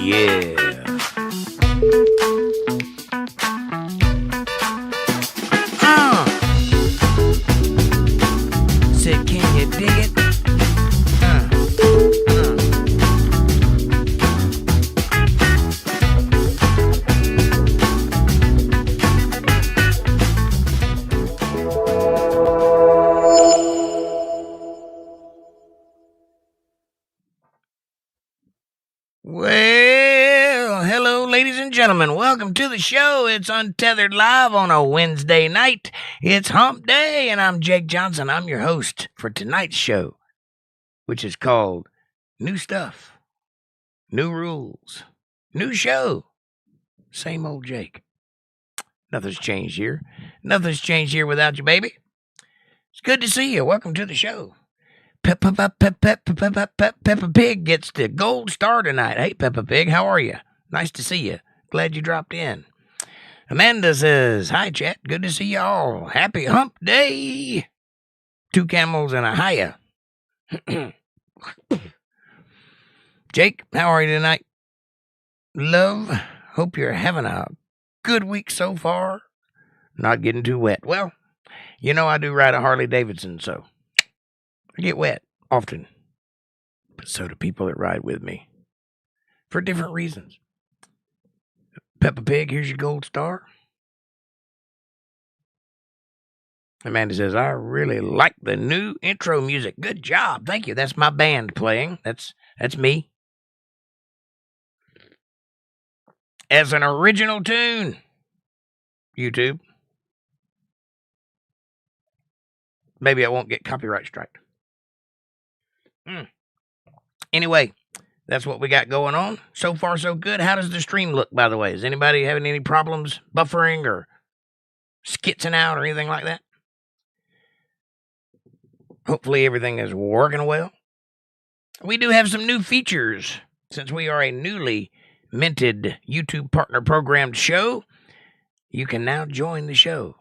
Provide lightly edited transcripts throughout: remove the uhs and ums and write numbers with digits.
Yeah. Said, can you dig it? Well, hello, ladies and gentlemen. Welcome to the show. It's Untethered Live on a Wednesday night. It's Hump Day, and I'm Jake Johnson. I'm your host for tonight's show, which is called New Stuff, New Rules, New Show, Same Old Jake. Nothing's changed here. Nothing's changed here without you, baby. It's good to see you. Welcome to the show. Peppa Pig gets the gold star tonight. Hey, Peppa Pig, how are you? Nice to see you. Glad you dropped in. Amanda says, hi, chat. Good to see you all. Happy Hump Day. 2 camels and a haya. Jake, how are you tonight? Love, hope you're having a good week so far. Not getting too wet. Well, you know I do ride a Harley Davidson, so I get wet often, but so do people that ride with me for different reasons. Peppa Pig, here's your gold star. Amanda says, I really like the new intro music. Good job. Thank you. That's my band playing. That's me. As an original tune. YouTube. Maybe I won't get copyright strike. Anyway, that's what we got going on. So far, so good. How does the stream look, by the way? Is anybody having any problems buffering or skitzing out or anything like that? Hopefully everything is working well. We do have some new features. Since we are a newly minted YouTube partner programmed show, you can now join the show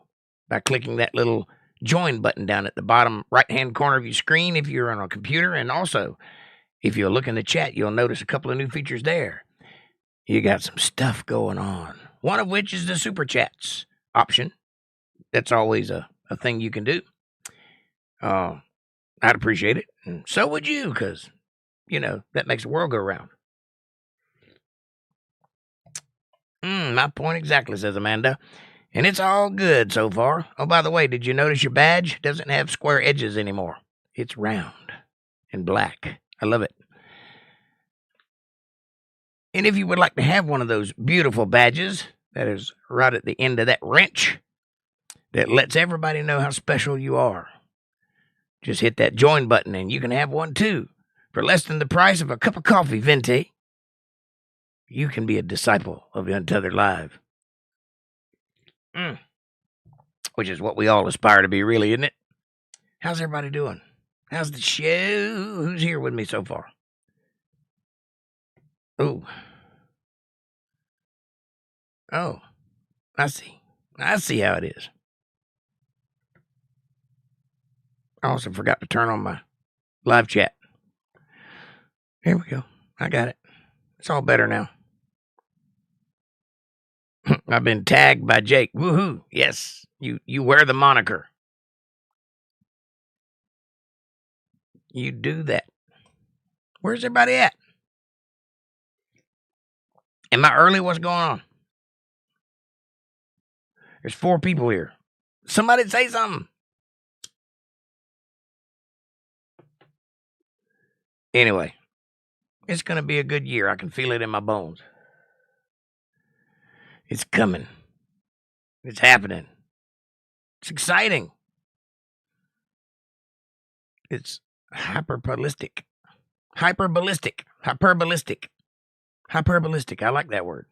by clicking that little join button down at the bottom right-hand corner of your screen if you're on a computer. And also, if you'll look in the chat, you'll notice a couple of new features there. You got some stuff going on. One of which is the Super Chats option. That's always a thing you can do. I'd appreciate it. And so would you, because, that makes the world go round. My point exactly, says Amanda. And it's all good so far. Oh, by the way, did you notice your badge doesn't have square edges anymore? It's round and black. I love it. And if you would like to have one of those beautiful badges that is right at the end of that wrench that lets everybody know how special you are, just hit that join button and you can have one too. For less than the price of a cup of coffee, Venti, you can be a disciple of Untethered Live. Which is what we all aspire to be, really, isn't it? How's everybody doing? How's the show? Who's here with me so far? Oh, I see. I see how it is. I also forgot to turn on my live chat. Here we go. I got it. It's all better now. I've been tagged by Jake. Woohoo. Yes, you wear the moniker. You do that. Where's everybody at? Am I early? What's going on? There's 4 people here. Somebody say something. Anyway, it's going to be a good year. I can feel it in my bones. It's coming. It's happening. It's exciting. It's hyperballistic. I like that word.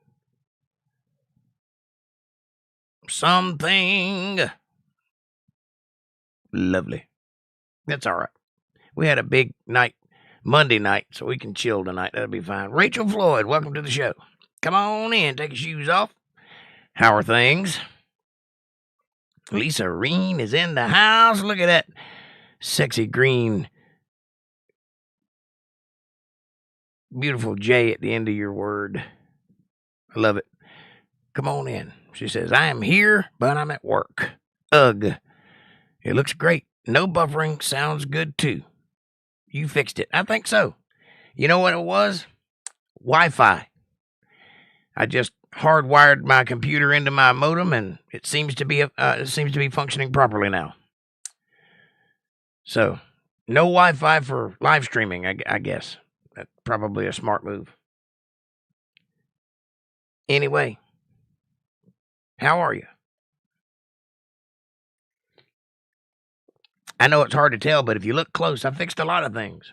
Something lovely. That's all right. We had a big night Monday night, so we can chill tonight. That'll be fine. Rachel Floyd, welcome to the show. Come on in. Take your shoes off. How are things? Lisa Reen is in the house. Look at that sexy green beautiful J at the end of your word. I love it. Come on in. She says, I am here, but I'm at work. Ugh. It looks great. No buffering. Sounds good, too. You fixed it. I think so. You know what it was? Wi-Fi. I just hardwired my computer into my modem, and it seems to be functioning properly now. So, no Wi-Fi for live streaming, I guess. That's probably a smart move. Anyway, how are you? I know it's hard to tell, but if you look close, I fixed a lot of things.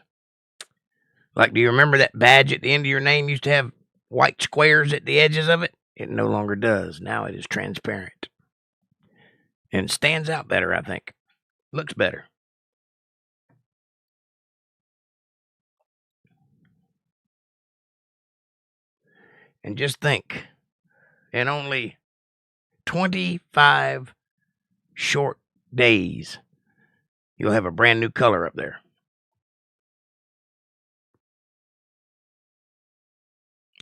Like, do you remember that badge at the end of your name used to have white squares at the edges of it? It no longer does. Now it is transparent. And stands out better, I think. Looks better. And just think, in only 25 short days, you'll have a brand new color up there.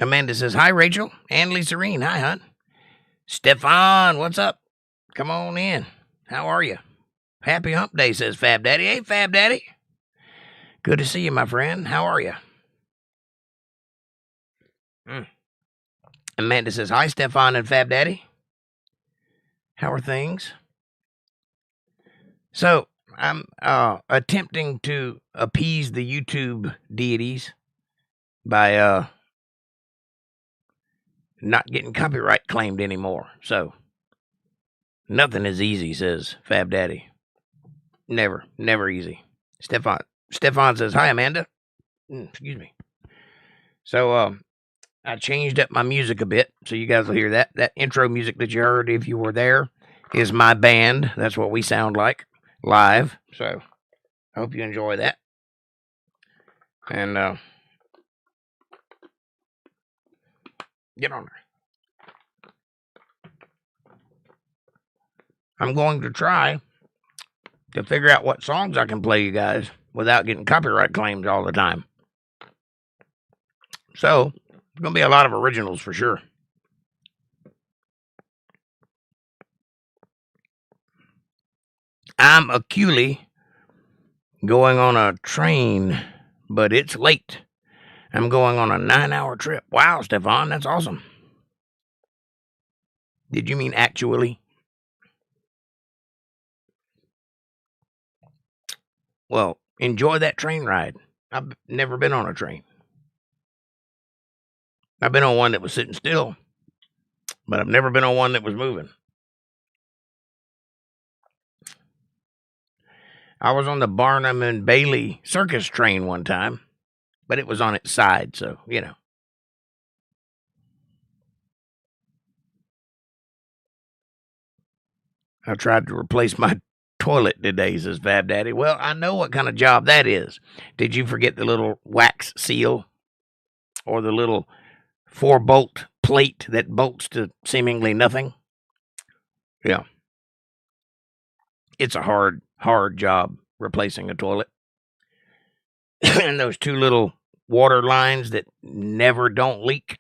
Amanda says, hi, Rachel. And Lisa-Reen, hi, hon. Stefan, what's up? Come on in. How are you? Happy hump day, says Fab Daddy. Hey, Fab Daddy. Good to see you, my friend. How are you? Amanda says, hi, Stefan and Fab Daddy. How are things? So, I'm attempting to appease the YouTube deities by not getting copyright claimed anymore. So, nothing is easy, says Fab Daddy. Never easy. Stefan says, hi, Amanda. Excuse me. So, I changed up my music a bit, so you guys will hear that. That intro music that you heard, if you were there, is my band. That's what we sound like live. So, I hope you enjoy that. And, get on there. I'm going to try to figure out what songs I can play you guys without getting copyright claims all the time. So, there's going to be a lot of originals for sure. I'm acutely going on a train, but it's late. I'm going on a 9-hour trip. Wow, Stefan, that's awesome. Did you mean actually? Well, enjoy that train ride. I've never been on a train. I've been on one that was sitting still, but I've never been on one that was moving. I was on the Barnum and Bailey circus train one time, but it was on its side, so, you know. I tried to replace my toilet today, says Fab Daddy. Well, I know what kind of job that is. Did you forget the little wax seal or the little 4-bolt plate that bolts to seemingly nothing? Yeah. It's a hard job replacing a toilet. And those 2 little water lines that never don't leak.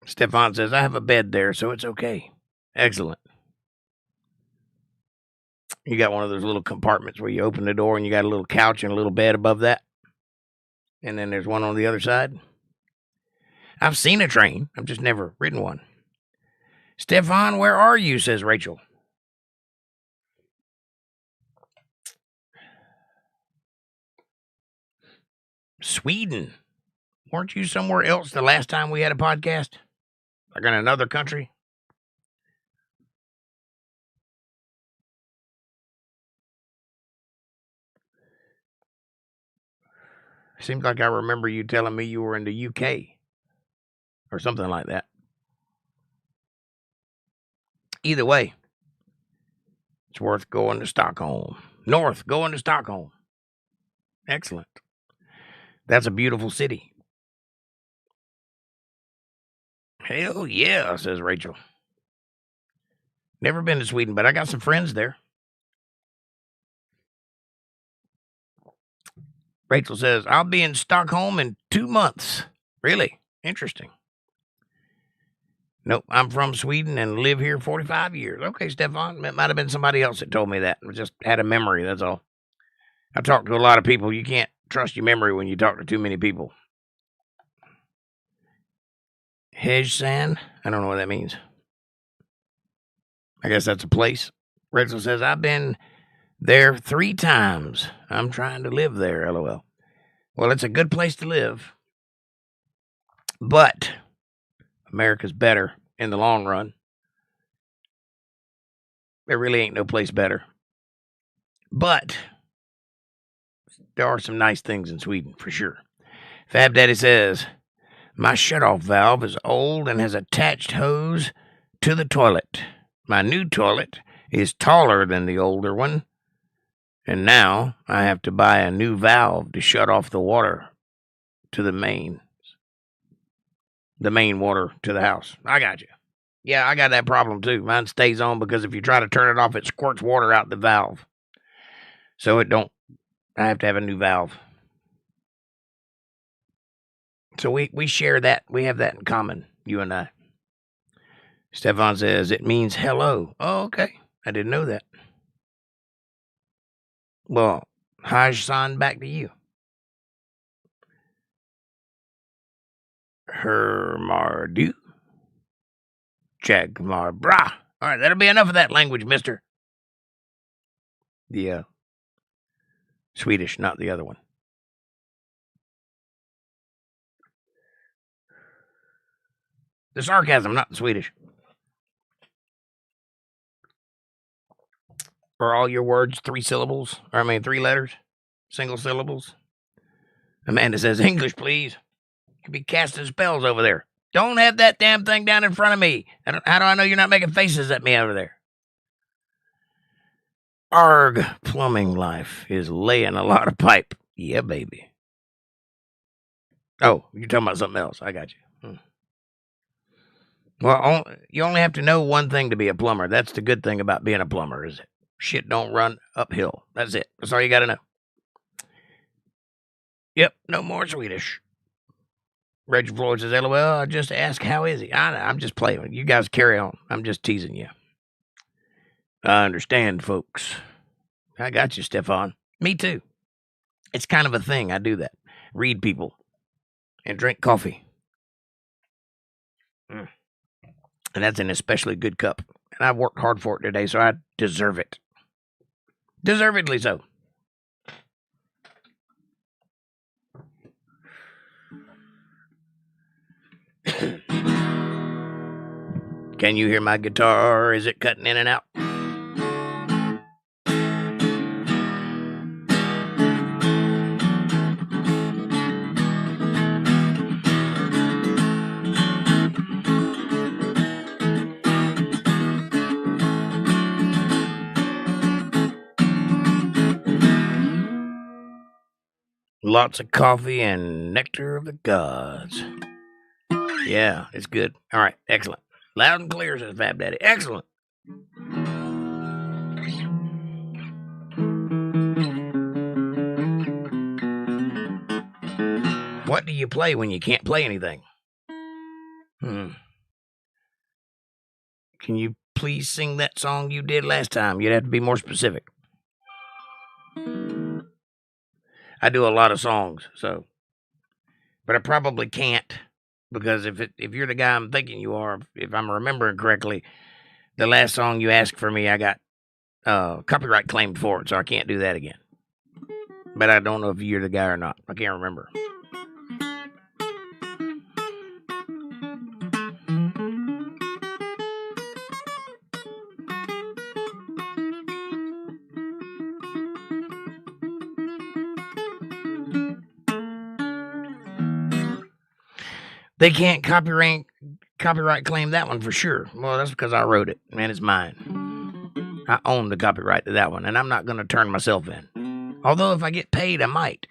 Stefan says, I have a bed there, so it's okay. Excellent. You got one of those little compartments where you open the door and you got a little couch and a little bed above that. And then there's one on the other side. I've seen a train. I've just never ridden one. Stefan, where are you? Says Rachel. Sweden. Weren't you somewhere else the last time we had a podcast? Like in another country? Seems like I remember you telling me you were in the UK or something like that. Either way, it's worth going to Stockholm. North, going to Stockholm. Excellent. That's a beautiful city. Hell yeah, says Rachel. Never been to Sweden, but I got some friends there. Rachel says, I'll be in Stockholm in 2 months. Really? Interesting. Nope, I'm from Sweden and live here 45 years. Okay, Stefan. It might have been somebody else that told me that. I just had a memory, that's all. I talked to a lot of people. You can't trust your memory when you talk to too many people. Hejsan? I don't know what that means. I guess that's a place. Rachel says, I've been there 3 times. I'm trying to live there, LOL. Well, it's a good place to live. But America's better in the long run. There really ain't no place better. But there are some nice things in Sweden, for sure. Fab Daddy says, my shutoff valve is old and has attached hose to the toilet. My new toilet is taller than the older one, and now I have to buy a new valve to shut off the water to the main water to the house. I got you. Yeah, I got that problem too. Mine stays on because if you try to turn it off, it squirts water out the valve. So I have to have a new valve. So we share that. We have that in common, you and I. Stefan says, it means hello. Oh, okay. I didn't know that. Well, Haj-san, back to you. Hermardu. Jagmar bra. All right, that'll be enough of that language, mister. The Swedish, not the other one. The sarcasm, not the Swedish. Are all your words 3 syllables? 3 letters? Single syllables? Amanda says, English, please. You be casting spells over there. Don't have that damn thing down in front of me. How do I know you're not making faces at me over there? Arg, plumbing life is laying a lot of pipe. Yeah, baby. Oh, you're talking about something else. I got you. Well, you only have to know one thing to be a plumber. That's the good thing about being a plumber, is it? Shit don't run uphill. That's it. That's all you got to know. Yep, no more Swedish. Reggie Floyd says, LOL, I just ask, how is he? I'm just playing. You guys carry on. I'm just teasing you. I understand, folks. I got you, Stefan. Me too. It's kind of a thing. I do that. Read people and drink coffee. And that's an especially good cup. And I've worked hard for it today, so I deserve it. Deservedly so. Can you hear my guitar? Is it cutting in and out? Lots of coffee and nectar of the gods. Yeah, it's good. All right, excellent. Loud and clear, says Fab Daddy. Excellent. What do you play when you can't play anything? Can you please sing that song you did last time? You'd have to be more specific. I do a lot of songs, but I probably can't, because if you're the guy I'm thinking you are, if I'm remembering correctly, the last song you asked for me, I got copyright claimed for it, so I can't do that again. But I don't know if you're the guy or not. I can't remember. They can't copyright claim that one for sure. Well, that's because I wrote it, and it's mine. I own the copyright to that one, and I'm not going to turn myself in. Although if I get paid, I might.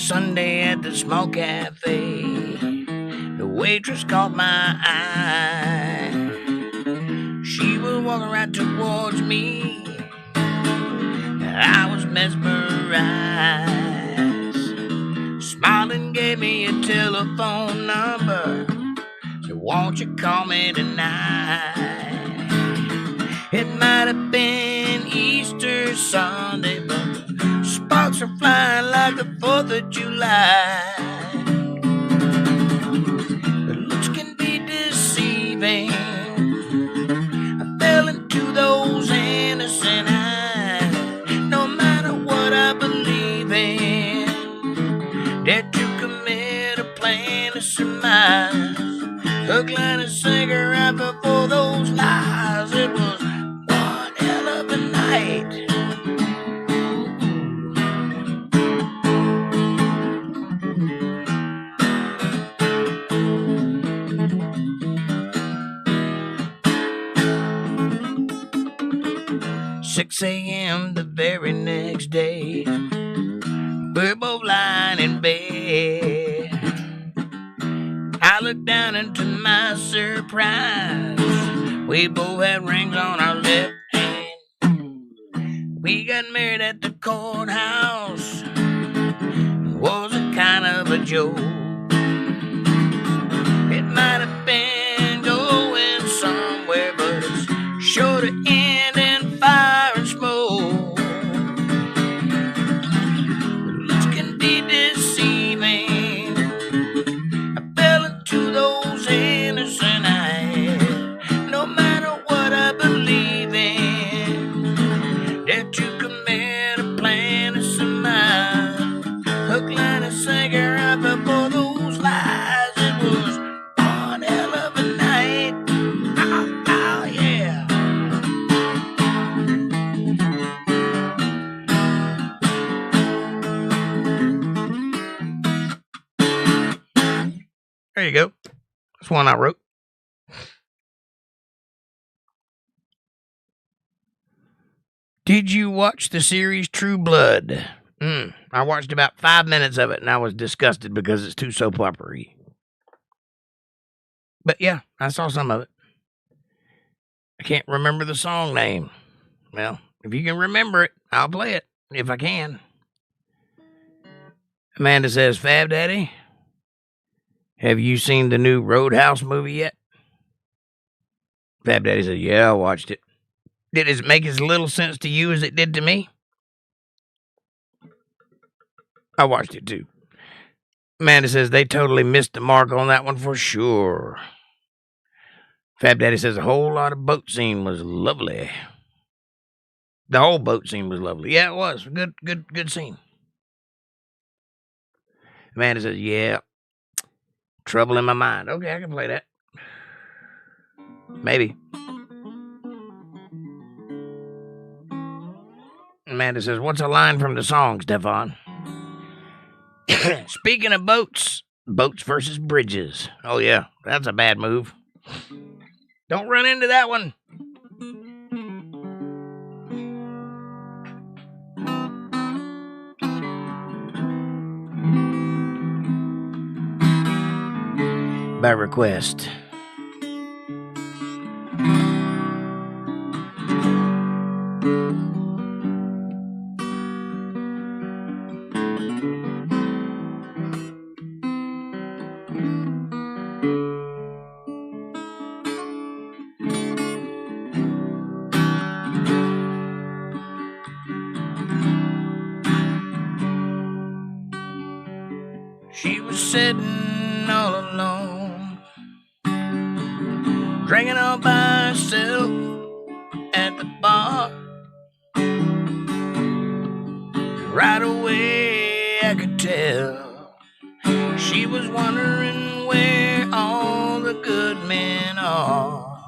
Sunday at the small cafe. The waitress caught my eye. She was walking right towards me. I was mesmerized. Smiling gave me a telephone number. So won't you call me tonight? It might have been Easter Sunday, but sparks are flying like the 4th of July. But looks can be deceiving. I fell into those innocent eyes. No matter what I believe in, dared to commit a plan to surmise. Hook, line, and sinker right before those lies. It was one hell of a night. 6 a.m. the very next day, we're both lying in bed. I looked down into my surprise. We both had rings on our left hand. We got married at the courthouse. It was a kind of a joke. It might have been going somewhere, but it's sure to end in fire and smoke. Looks can be deceiving. I fell into those innocent eyes. No matter what I believe in, dare to commit a plan to surmise. Hook, line, and sinker right before those lies. It was one hell of a night. Ow, ow, yeah. There you go. That's one I wrote. Did you watch the series True Blood? I watched about 5 minutes of it and I was disgusted because it's too soap opera-y. But yeah, I saw some of it. I can't remember the song name. Well, if you can remember it, I'll play it if I can. Amanda says, Fab Daddy, have you seen the new Roadhouse movie yet? Fab Daddy says, yeah, I watched it. Did it make as little sense to you as it did to me? I watched it too. Amanda says they totally missed the mark on that one for sure. Fab Daddy says a whole lot of boat scene was lovely. The whole boat scene was lovely. Yeah, it was. Good scene. Amanda says, yeah. Trouble in My Mind. Okay, I can play that. Maybe. Amanda says, what's a line from the song, Stefan? Speaking of boats versus bridges. Oh, yeah, that's a bad move. Don't run into that one. By request. She was sitting all alone, drinking all by herself at the bar. Right away I could tell she was wondering where all the good men are.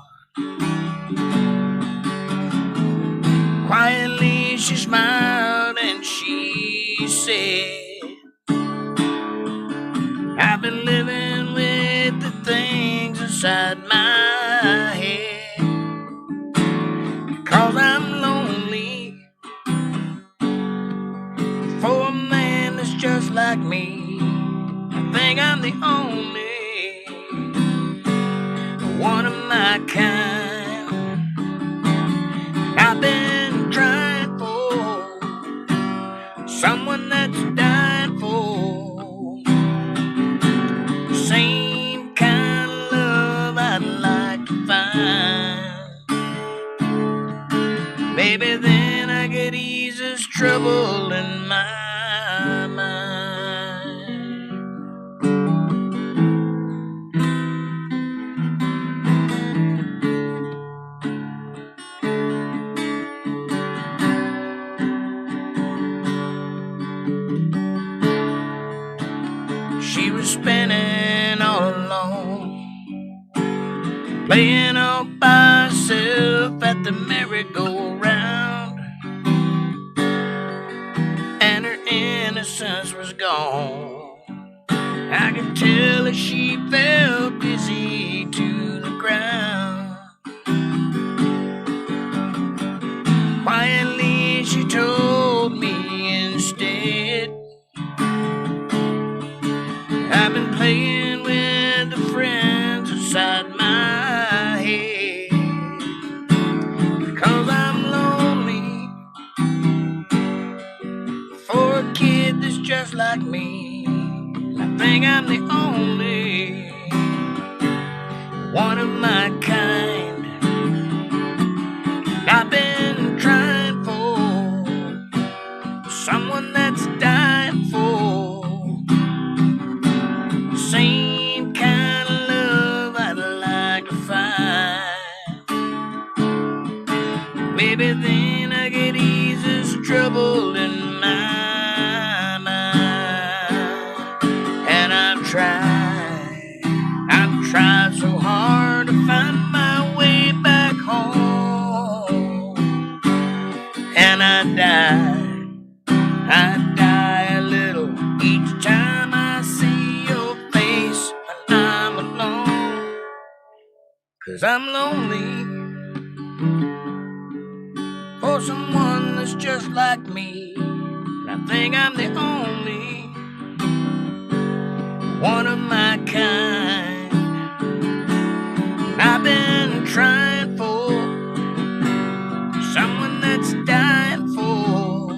Quietly she smiled and she said, I've been living with the things inside my head, 'cause I'm lonely for a man that's just like me. think I'm the only one of my kind. I've been trying for someone that's dying for same kind of love I'd like to find. Maybe then I could ease this trouble in my mind. She was spinning all alone, playing all by herself at the merry-go-round, and her innocence was gone. I could tell that she felt dizzy to the ground. Quietly she told me instead, I've been playing with the friends inside my head, because I'm lonely for a kid that's just like me. I think I'm the only one of my kind. I've been trying for someone that's dying for same kind of love I'd like to find. Maybe then I could ease this trouble in my mind. And I've tried so hard to find my way back home. And I die a little each time I see your face when I'm alone. 'Cause I'm lonely for someone that's just like me. And I think I'm the only one of my kind. I've been trying for someone that's dying for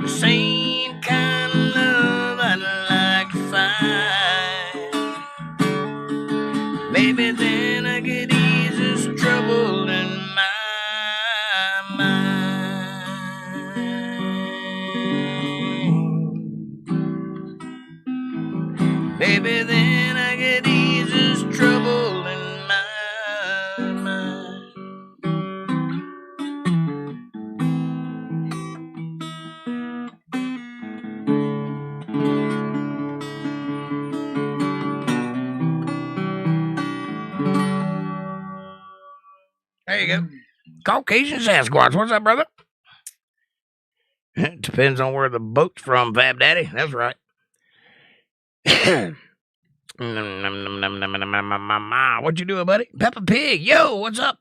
the same kind of love I'd like to find. Maybe then I could ease this trouble in my mind. Maybe then I could ease this trouble in my mind. There you go. Caucasian Sasquatch. What's up, brother? It depends on where the boat's from, Fab Daddy. That's right. What you doing, buddy? Peppa Pig. Yo, what's up?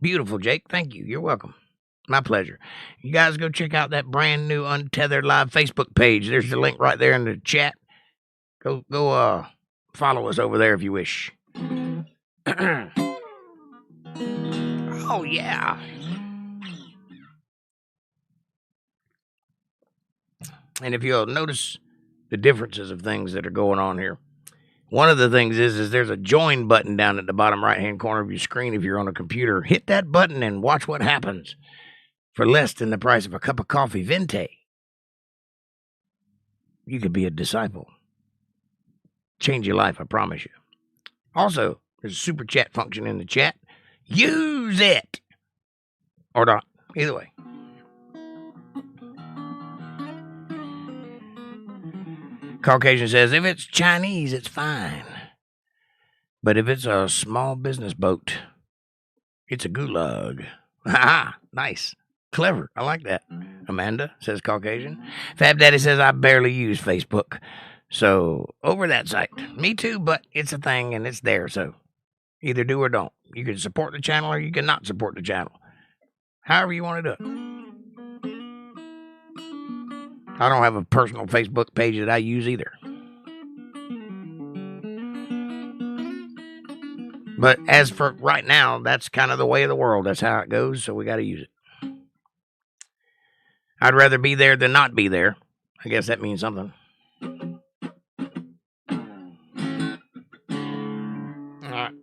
Beautiful, Jake. Thank you. You're welcome. My pleasure. You guys go check out that brand new Untethered Live Facebook page. There's the link right there in the chat. Go follow us over there if you wish. Oh, yeah. And if you'll notice the differences of things that are going on here, one of the things is there's a join button down at the bottom right-hand corner of your screen if you're on a computer. Hit that button and watch what happens for less than the price of a cup of coffee venti. You could be a disciple. Change your life, I promise you. Also, there's a super chat function in the chat. Use it! Or not. Either way. Caucasian says, if it's Chinese, it's fine. But if it's a small business boat, it's a gulag. Ha! Nice. Clever. I like that. Amanda, says Caucasian. Fab Daddy says, I barely use Facebook. So, over that site. Me too, but it's a thing and it's there. So, either do or don't. You can support the channel or you can not support the channel. However you want to do it. I don't have a personal Facebook page that I use either. But as for right now, that's kind of the way of the world. That's how it goes, so we got to use it. I'd rather be there than not be there. I guess that means something. All right.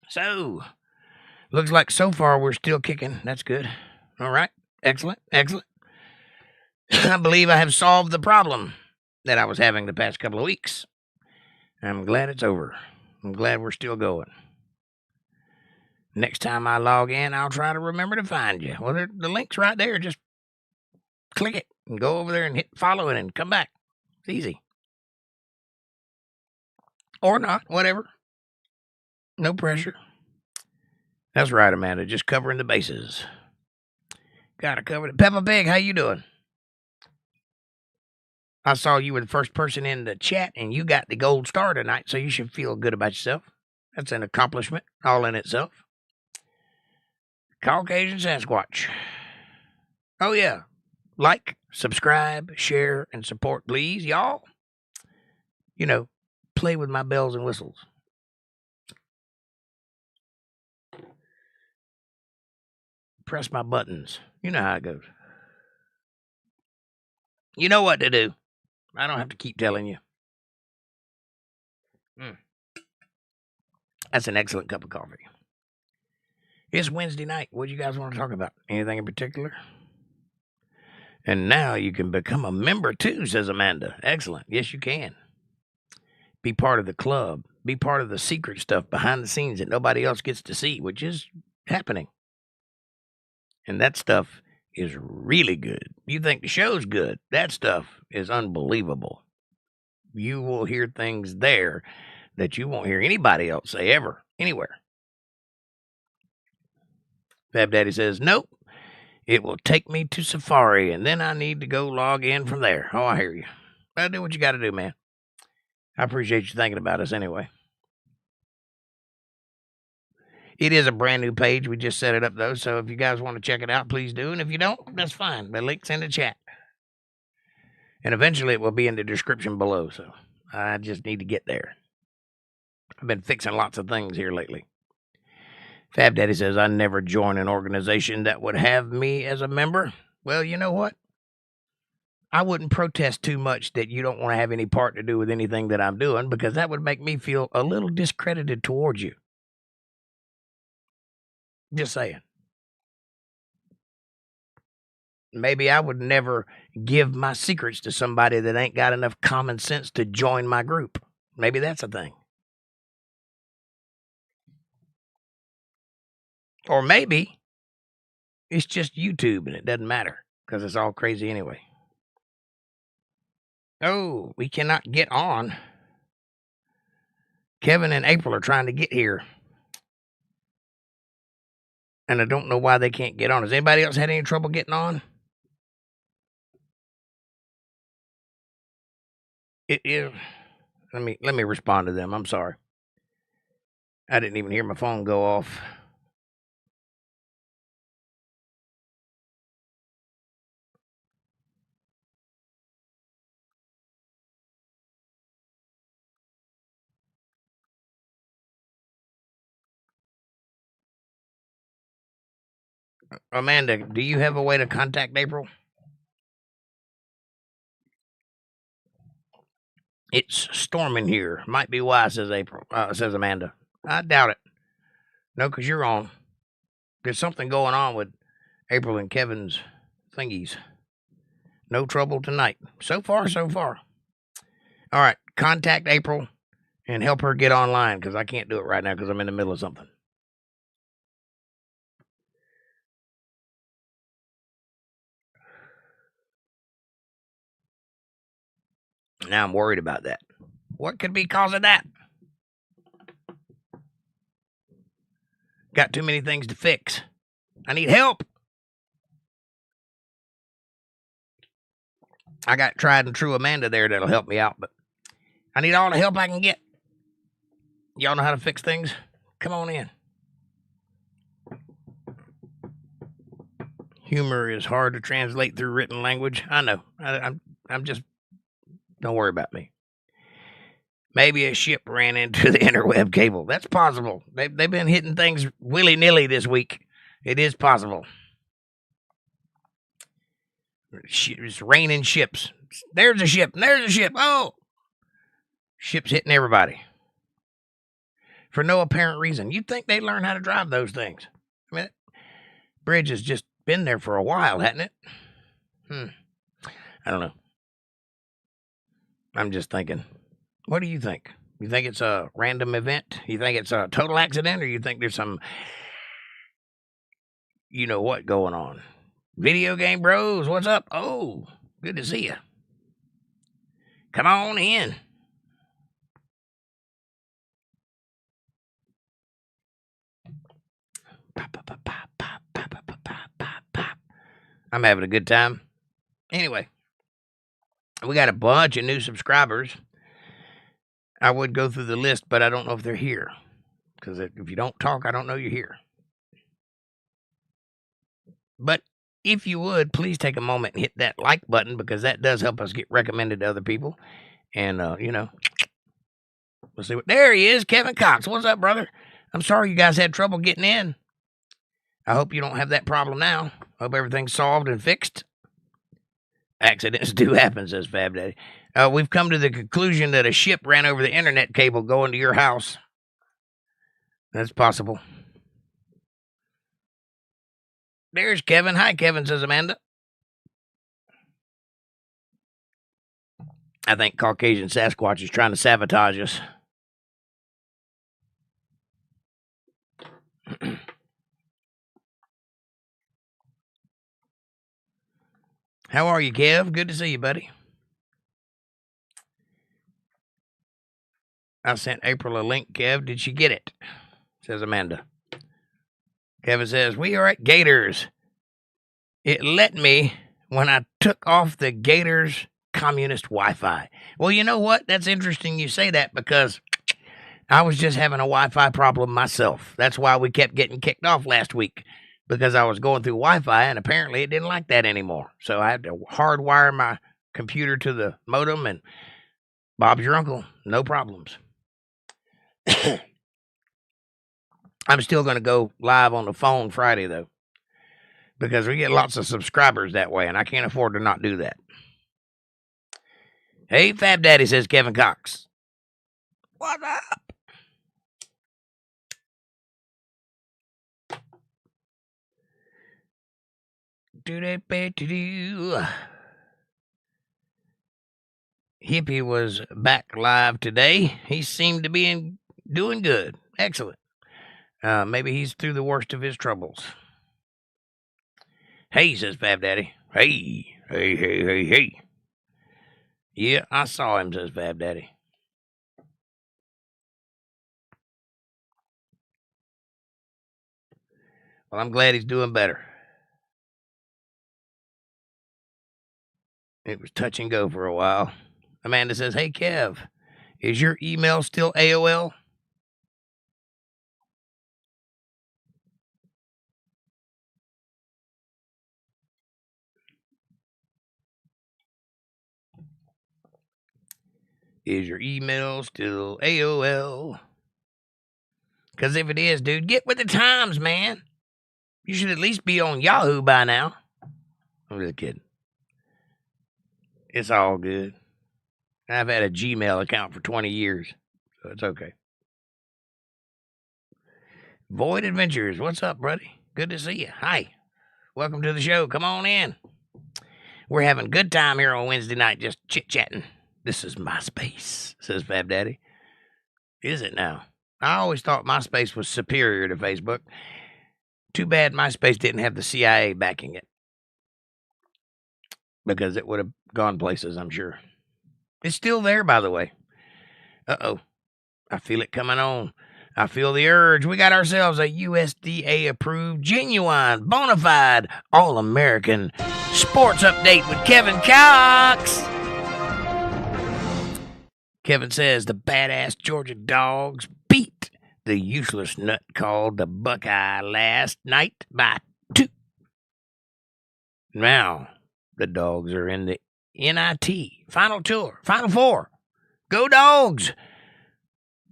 So, looks like so far we're still kicking. That's good. All right. Excellent. Excellent. I believe I have solved the problem that I was having the past couple of weeks. I'm glad it's over. I'm glad we're still going. Next time I log in, I'll try to remember to find you. Well, the link's right there. Just click it and go over there and hit follow it and come back. It's easy. Or not, whatever. No pressure. That's right, Amanda. Just covering the bases. Gotta cover it. Peppa Pig, how you doing? I saw you were the first person in the chat, and you got the gold star tonight, so you should feel good about yourself. That's an accomplishment all in itself. Caucasian Sasquatch. Oh, yeah. Like, subscribe, share, and support, please, y'all. You know, play with my bells and whistles. Press my buttons. You know how it goes. You know what to do. I don't have to keep telling you. That's an excellent cup of coffee. It's Wednesday night. What do you guys want to talk about? Anything in particular? And now you can become a member too, says Amanda. Excellent. Yes, you can. Be part of the club. Be part of the secret stuff behind the scenes that nobody else gets to see, which is happening. And that stuff is really good. You think the show's good. That stuff is unbelievable. You will hear things there that you won't hear anybody else say ever, anywhere. Fab Daddy says, nope. It will take me to Safari, and then I need to go log in from there. Oh, I hear you. Well, do what you got to do, man. I appreciate you thinking about us anyway. It is a brand new page. We just set it up, though, so if you guys want to check it out, please do. And if you don't, that's fine. The link's in the chat. And eventually it will be in the description below, so I just need to get there. I've been fixing lots of things here lately. Fab Daddy says, I never join an organization that would have me as a member. Well, you know what? I wouldn't protest too much that you don't want to have any part to do with anything that I'm doing, because that would make me feel a little discredited towards you. Just saying. Maybe I would never give my secrets to somebody that ain't got enough common sense to join my group. Maybe that's a thing. Or maybe it's just YouTube and it doesn't matter because it's all crazy anyway. Oh, we cannot get on. Kevin and April are trying to get here. And I don't know why they can't get on. Has anybody else had any trouble getting on? It is. Let me respond to them. I'm sorry. I didn't even hear my phone go off. Amanda, do you have a way to contact April? It's storming here. Might be why, says April. Says Amanda. I doubt it. No, because you're on. There's something going on with April and Kevin's thingies. No trouble tonight. So far, so far. All right, contact April and help her get online, because I can't do it right now because I'm in the middle of something. Now I'm worried about that. What could be causing that? Got too many things to fix. I need help. I got tried and true Amanda there that'll help me out, but I need all the help I can get. Y'all know how to fix things? Come on in. Humor is hard to translate through written language. I know. I'm just, don't worry about me. Maybe a ship ran into the interweb cable. That's possible. They've been hitting things willy-nilly this week. It is possible. It's raining ships. There's a ship. There's a ship. Oh! Ships hitting everybody. For no apparent reason. You'd think they'd learn how to drive those things. I mean, bridge has just been there for a while, hasn't it? I don't know. I'm just thinking. What do you think? You think it's a random event? You think it's a total accident? Or you think there's some, you know what, going on? Video game bros, what's up? Oh, good to see you. Come on in. I'm having a good time. Anyway, we got a bunch of new subscribers. I would go through the list, but I don't know if they're here. Because if you don't talk, I don't know you're here. But if you would, please take a moment and hit that like button, because that does help us get recommended to other people. And, we'll see what... There he is, Kevin Cox. What's up, brother? I'm sorry you guys had trouble getting in. I hope you don't have that problem now. Hope everything's solved and fixed. Accidents do happen, says Fab Daddy. We've come to the conclusion that a ship ran over the internet cable going to your house. That's possible. There's Kevin. Hi, Kevin, says Amanda. I think Caucasian Sasquatch is trying to sabotage us. How are you, Kev? Good to see you, buddy. I sent April a link, Kev. Did she get it? Says Amanda. Kevin says, we are at Gators. It let me when I took off the Gators communist Wi-Fi. Well, you know what? That's interesting you say that, because I was just having a Wi-Fi problem myself. That's why we kept getting kicked off last week, because I was going through Wi-Fi, and apparently it didn't like that anymore. So I had to hardwire my computer to the modem, and Bob's your uncle. No problems. I'm still going to go live on the phone Friday, though, because we get lots of subscribers that way, and I can't afford to not do that. Hey, Fab Daddy, says Kevin Cox. What's up? Hippie was back live today. He seemed to be doing good. Excellent. Maybe he's through the worst of his troubles. Hey, says Fab Daddy. Hey. Yeah, I saw him, says Fab Daddy. Well, I'm glad he's doing better. It was touch and go for a while. Amanda says, hey, Kev, is your email still AOL? Is your email still AOL? Because if it is, dude, get with the times, man. You should at least be on Yahoo by now. I'm just kidding. It's all good. I've had a Gmail account for 20 years, so it's okay. Void Adventures, what's up, buddy? Good to see you. Hi. Welcome to the show. Come on in. We're having a good time here on Wednesday night, just chit-chatting. This is MySpace, says Fab Daddy. Is it now? I always thought MySpace was superior to Facebook. Too bad MySpace didn't have the CIA backing it, because it would have gone places, I'm sure. It's still there, by the way. Uh-oh. I feel it coming on. I feel the urge. We got ourselves a USDA-approved, genuine, bona fide, all-American sports update with Kevin Cox. Kevin says the badass Georgia Dogs beat the useless nut called the Buckeye last night by 2. Now the dogs are in the NIT final tour, final four. Go Dogs!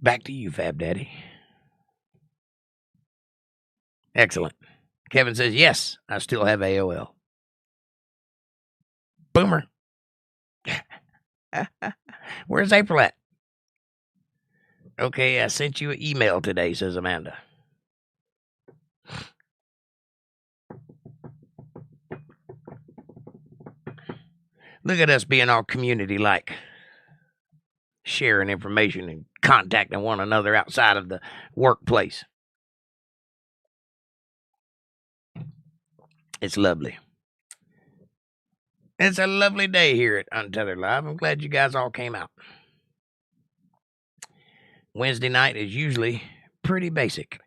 Back to you, Fab Daddy. Excellent. Kevin says, yes, I still have AOL. Boomer. Where's April at? Okay, I sent you an email today, says Amanda. Look at us being all community-like, sharing information and contacting one another outside of the workplace. It's lovely. It's a lovely day here at Untethered Live. I'm glad you guys all came out. Wednesday night is usually pretty basic,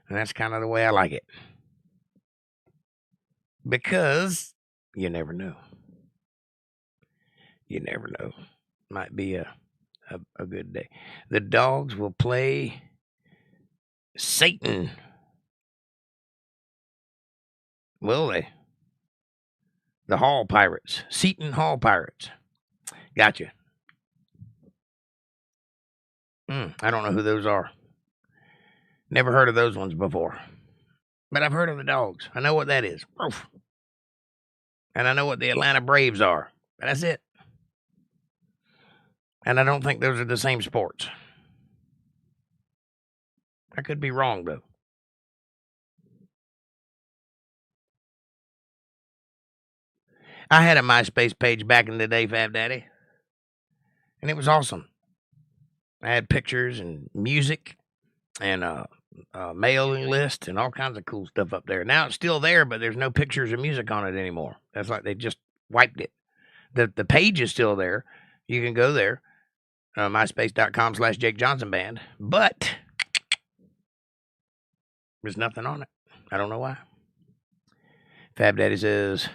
and that's kind of the way I like it. Because you never know. You never know. Might be a good day. The dogs will play Satan. Will they? The Hall Pirates. Seton Hall Pirates. Gotcha. I don't know who those are. Never heard of those ones before. But I've heard of the dogs. I know what that is. Oof. And I know what the Atlanta Braves are. But that's it. And I don't think those are the same sports. I could be wrong, though. I had a MySpace page back in the day, Fab Daddy. And it was awesome. I had pictures and music and a mailing list and all kinds of cool stuff up there. Now it's still there, but there's no pictures of music on it anymore. That's like they just wiped it. The page is still there. You can go there, myspace.com/Jake Johnson Band, but there's nothing on it. I don't know why. Fab Daddy says,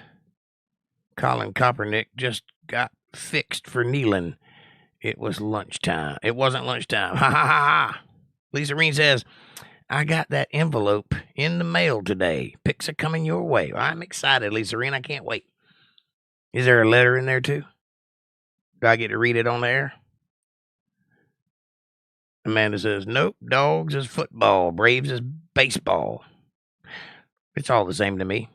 Colin Kaepernick just got fixed for kneeling. It was lunchtime. It wasn't lunchtime. Ha ha ha ha. Lisa Reen says, I got that envelope in the mail today. Pics are coming your way. Well, I'm excited, Lisa Reen. I can't wait. Is there a letter in there too? Do I get to read it on the air? Amanda says, nope. Dogs is football. Braves is baseball. It's all the same to me.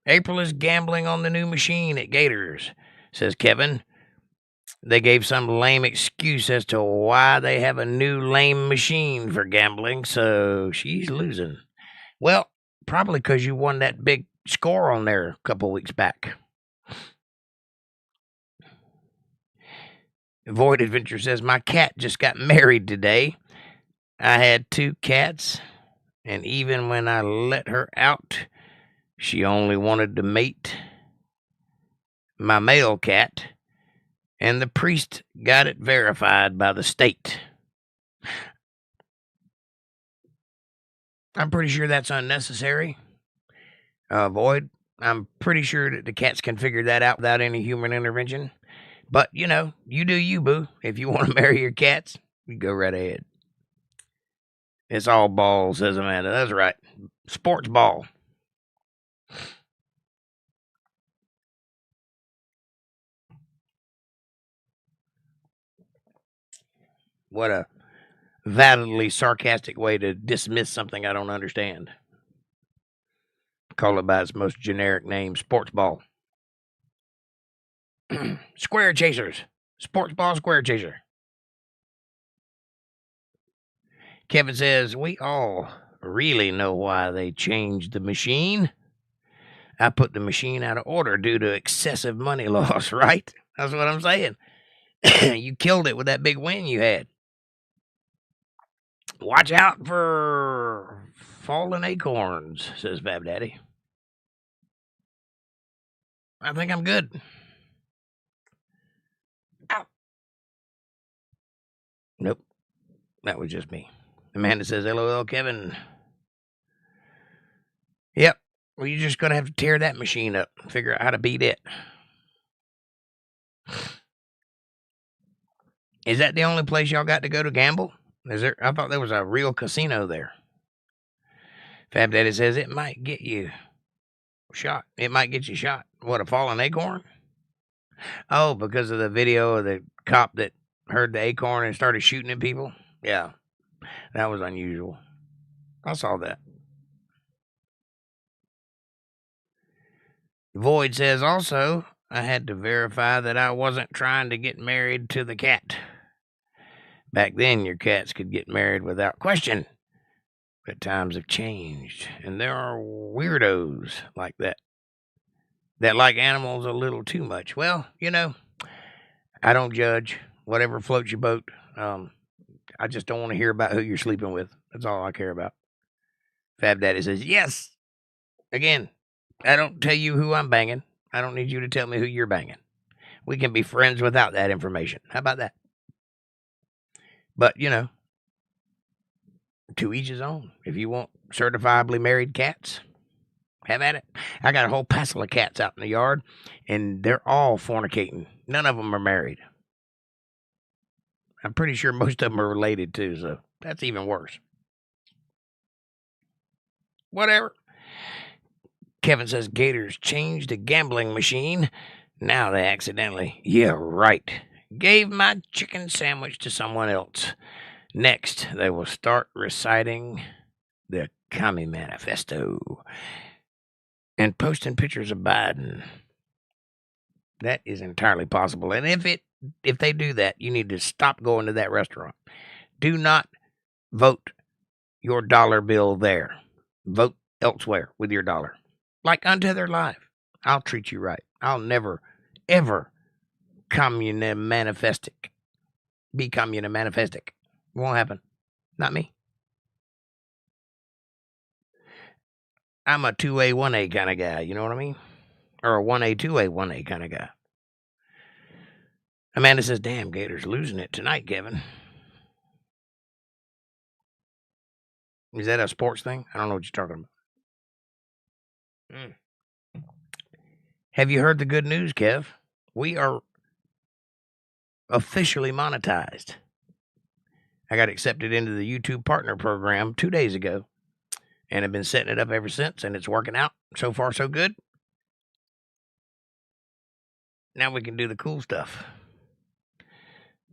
April is gambling on the new machine at Gators, says Kevin. They gave some lame excuse as to why they have a new lame machine for gambling, so she's losing. Well, probably because you won that big score on there a couple weeks back. Void Adventure says, my cat just got married today. I had 2 cats, and even when I let her out, she only wanted to mate my male cat, and the priest got it verified by the state. I'm pretty sure that's unnecessary. Void, I'm pretty sure that the cats can figure that out without any human intervention. But, you know, you do you, boo. If you want to marry your cats, you go right ahead. It's all ball, says Amanda. That's right. Sports ball. What a validly sarcastic way to dismiss something I don't understand. Call it by its most generic name, sports ball. Square chasers. Sports ball square chaser. Kevin says, we all really know why they changed the machine. I put the machine out of order due to excessive money loss, right? That's what I'm saying. You killed it with that big win you had. Watch out for fallen acorns, says Fab Daddy. I think I'm good. Ow. Nope. That was just me. Amanda says, LOL, Kevin. Yep. Well, you're just going to have to tear that machine up and figure out how to beat it. Is that the only place y'all got to go to gamble? Is there? I thought there was a real casino there. Fab Daddy says it might get you Shot. It might get you shot. What, a fallen acorn? Oh, because of the video of the cop that heard the acorn and started shooting at people? Yeah, that was unusual. I saw that. Void says also, I had to verify that I wasn't trying to get married to the cat. Back then, your cats could get married without question. But times have changed, and there are weirdos like that like animals a little too much. Well, I don't judge. Whatever floats your boat. I just don't want to hear about who you're sleeping with. That's all I care about. Fab Daddy says, yes. Again, I don't tell you who I'm banging. I don't need you to tell me who you're banging. We can be friends without that information. How about that? But, to each his own. If you want certifiably married cats, have at it. I got a whole passel of cats out in the yard, and they're all fornicating. None of them are married. I'm pretty sure most of them are related, too, so that's even worse. Whatever. Kevin says Gators changed the gambling machine. Now they accidentally, yeah, right, gave my chicken sandwich to someone else. Next, they will start reciting the Commie Manifesto and posting pictures of Biden. That is entirely possible. And if they do that, you need to stop going to that restaurant. Do not vote your dollar bill there. Vote elsewhere with your dollar. Like UntetheredLive. I'll treat you right. I'll never, ever be communistic. Won't happen. Not me. I'm a 2A, 1A kind of guy. You know what I mean? Or a 1A, 2A, 1A kind of guy. Amanda says, damn, Gators losing it tonight, Kevin. Is that a sports thing? I don't know what you're talking about. Have you heard the good news, Kev? We are officially monetized. I got accepted into the YouTube partner program 2 days ago and have been setting it up ever since, and it's working out. So far, so good. Now we can do the cool stuff.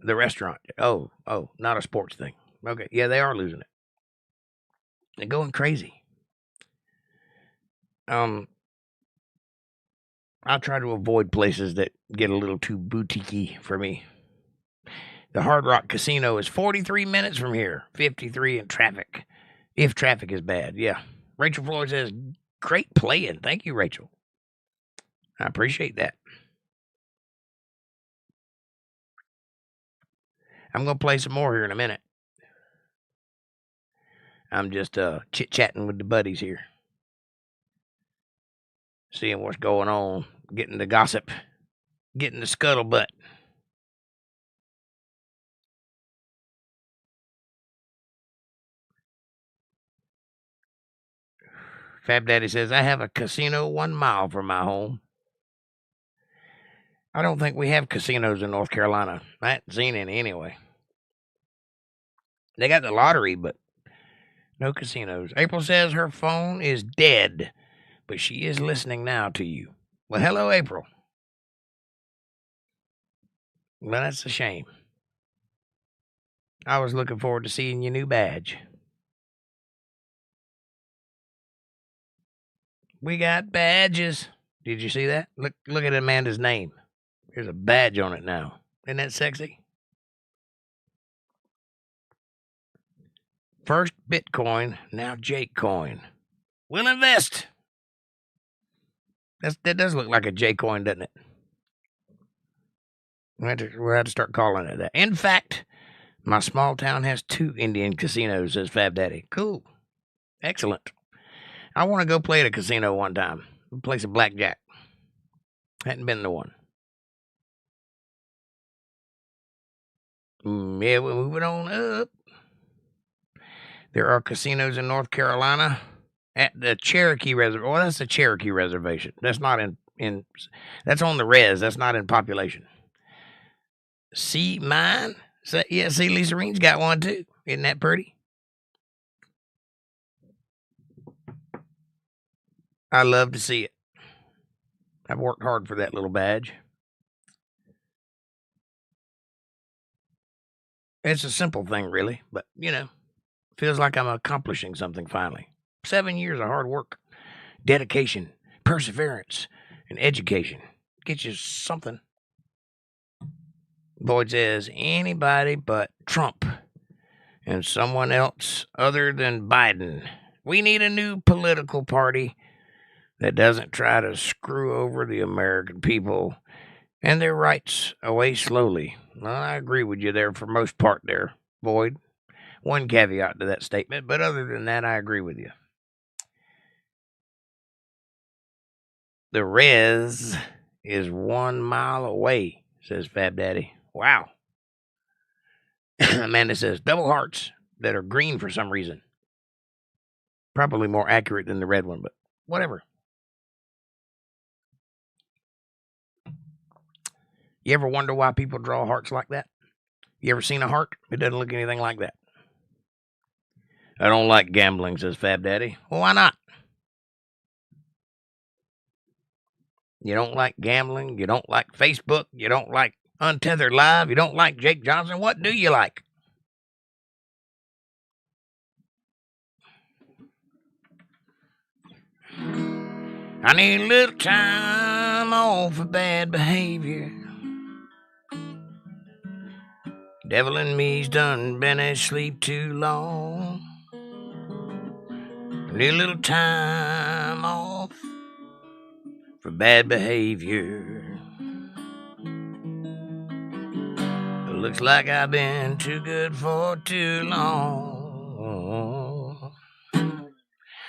The restaurant. Oh, not a sports thing. Okay, yeah, they are losing it. They're going crazy. I try to avoid places that get a little too boutiquey for me. The Hard Rock Casino is 43 minutes from here, 53 in traffic, if traffic is bad. Yeah. Rachel Floyd says, great playing. Thank you, Rachel. I appreciate that. I'm going to play some more here in a minute. I'm just chit-chatting with the buddies here. Seeing what's going on, getting the gossip, getting the scuttlebutt. Fab Daddy says, I have a casino 1 mile from my home. I don't think we have casinos in North Carolina. I haven't seen any anyway. They got the lottery, but no casinos. April says her phone is dead, but she is listening now to you. Well, hello, April. Well, that's a shame. I was looking forward to seeing your new badge. We got badges. Did you see that? Look at Amanda's name. There's a badge on it now. Isn't that sexy? First Bitcoin, now Jake coin. We'll invest. That does look like a J coin, doesn't it? We'll have to start calling it that. In fact, my small town has 2 Indian casinos, says Fab Daddy. Cool. Excellent. I want to go play at a casino one time. Play some blackjack. Hadn't been to one. Yeah, we're moving on up. There are casinos in North Carolina at the Cherokee Reservation. Well, that's the Cherokee Reservation. That's not in that's on the res. That's not in population. See mine? So, yeah, see, Lisa Reen's got one too. Isn't that pretty? I love to see it. I've worked hard for that little badge. It's a simple thing, really, but, feels like I'm accomplishing something finally. 7 years of hard work, dedication, perseverance, and education. Get you something. Boyd says, anybody but Trump and someone else other than Biden. We need a new political party that doesn't try to screw over the American people and their rights away slowly. Well, I agree with you there for most part there, Boyd. One caveat to that statement, but other than that, I agree with you. The res is 1 mile away, says Fab Daddy. Wow. Amanda says, double hearts that are green for some reason. Probably more accurate than the red one, but whatever. You ever wonder why people draw hearts like that? You ever seen a heart? It doesn't look anything like that. I don't like gambling, says Fab Daddy. Well, why not? You don't like gambling. You don't like Facebook. You don't like UntetheredLive. You don't like Jake Johnson. What do you like? I need a little time off for bad behavior. Devil in me's done been asleep too long. I need a little time off for bad behavior. It looks like I've been too good for too long.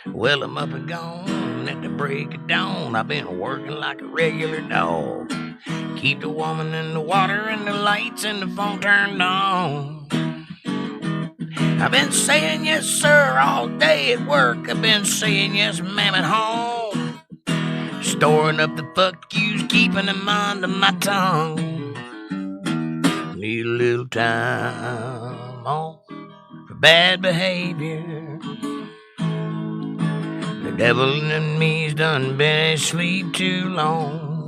Well, I'm up and gone at the break of dawn. I've been working like a regular dog. Keep the woman in the water and the lights and the phone turned on. I've been saying yes, sir, all day at work. I've been saying yes, ma'am, at home. Storing up the fuck yous, keeping them under my tongue. Need a little time off for bad behavior. The devil in me's done been asleep too long.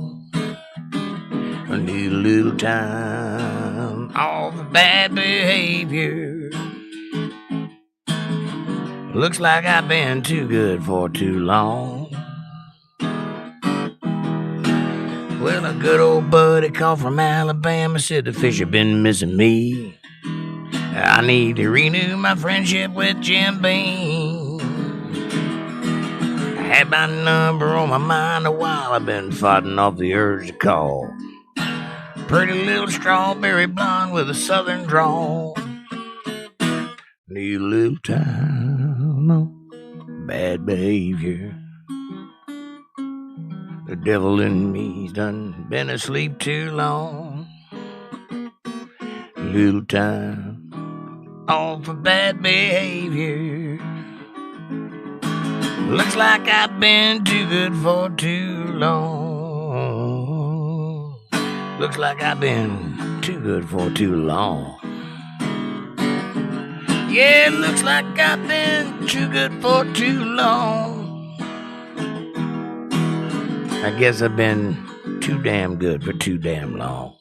I need a little time off for bad behavior. Looks like I've been too good for too long. Well, a good old buddy called from Alabama said the fish have been missing me. I need to renew my friendship with Jim Beam. I had my number on my mind a while. I've been fighting off the urge to call. Pretty little strawberry blonde with a southern drawl. Need a little time on bad behavior. The devil in me's done been asleep too long. A little time off for bad behavior. Looks like I've been too good for too long. Looks like I've been too good for too long. Yeah, looks like I've been too good for too long. I guess I've been too damn good for too damn long.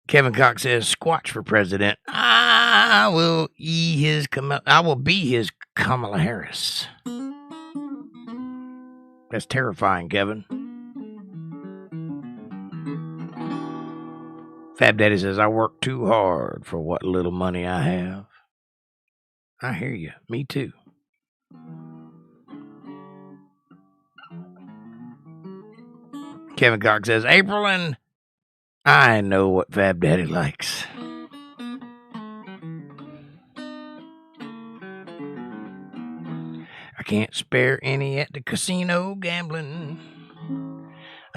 Kevin Cox says, "Squatch for president. I will be his Kamala Harris." That's terrifying, Kevin. Fab Daddy says, "I work too hard for what little money I have." I hear you. Me too. Kevin Cox says, "April and I know what Fab Daddy likes." I can't spare any at the casino gambling.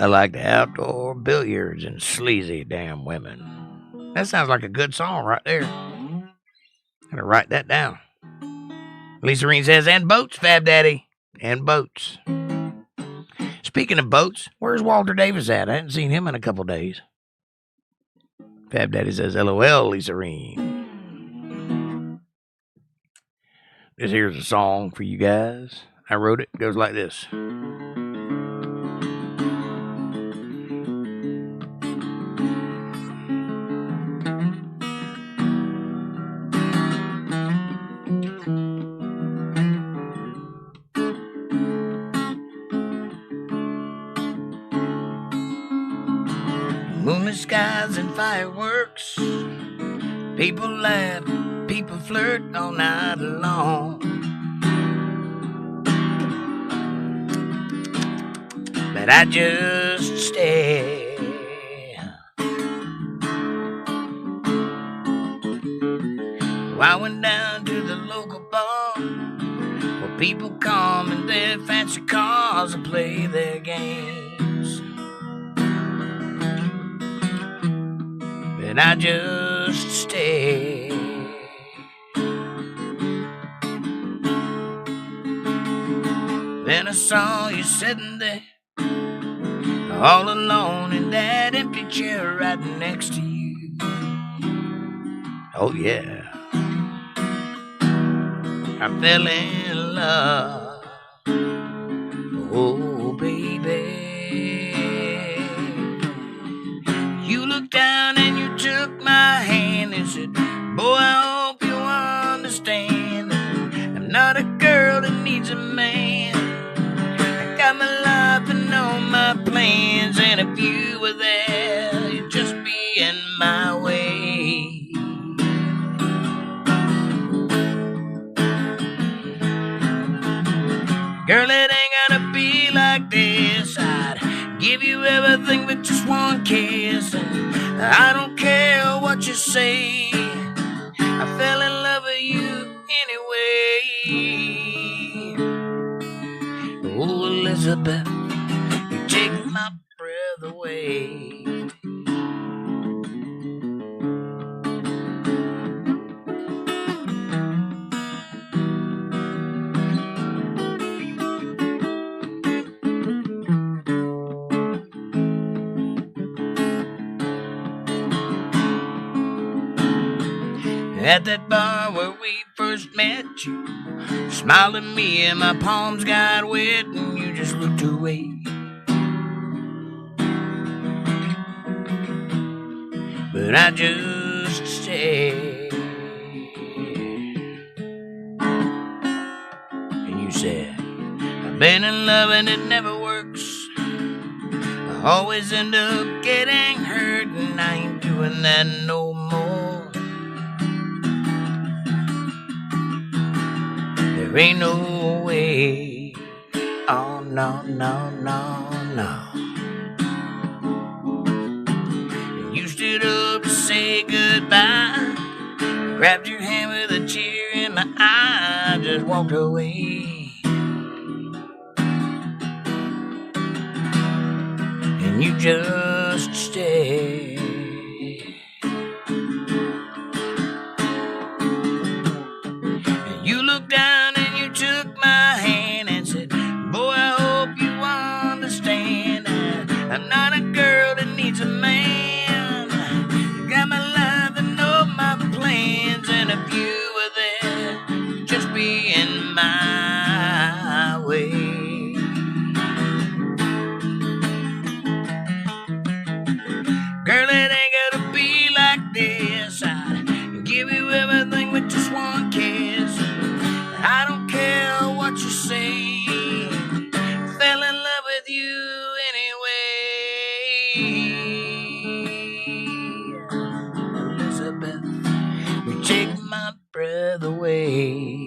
I like the outdoor billiards and sleazy damn women. That sounds like a good song right there. Gotta write that down. Lisa Reen says, "And boats, Fab Daddy. And boats." Speaking of boats, where's Walter Davis at? I hadn't seen him in a couple days. Fab Daddy says, LOL, Lisa Ream. This here's a song for you guys. I wrote it. It goes like this. Moonlit skies and fireworks. People laugh, people flirt all night long. But I just stare. I went down to the local bar where people come in their fancy cars and play their games. And I just stare. Then I saw you sitting there, all alone in that empty chair right next to you. Oh yeah, I fell in love. Oh baby, you looked down and you took my hand and said, boy, I hope you understand I'm not a girl that needs a man. I got my life and all my plans, and if you were there, you'd just be in my way. Girl, it ain't gotta be like this. I'd give you everything but just one kiss, and I don't care what you say. I fell in love with you anyway. Oh, Elizabeth, you take my breath away. At that bar where we first met, you smiled at me and my palms got wet and you just looked away. But I just stayed. And you said, I've been in love and it never works. I always end up getting hurt, and I ain't doing that no more. There ain't no way. Oh, no, no, no, no. And you stood up to say goodbye, grabbed your hand with a tear in my eye, just walked away. And you just stayed. And you looked down and you took my hand and said, boy, I hope you understand I'm not a girl that needs a man. You got my life and all my plans, and if you were there, you'd just be in my way. Girl, it ain't gotta be like this. I'd give you everything with just one kiss. I don't care what you say. Fell in love with you anyway. Elizabeth, you take my breath away.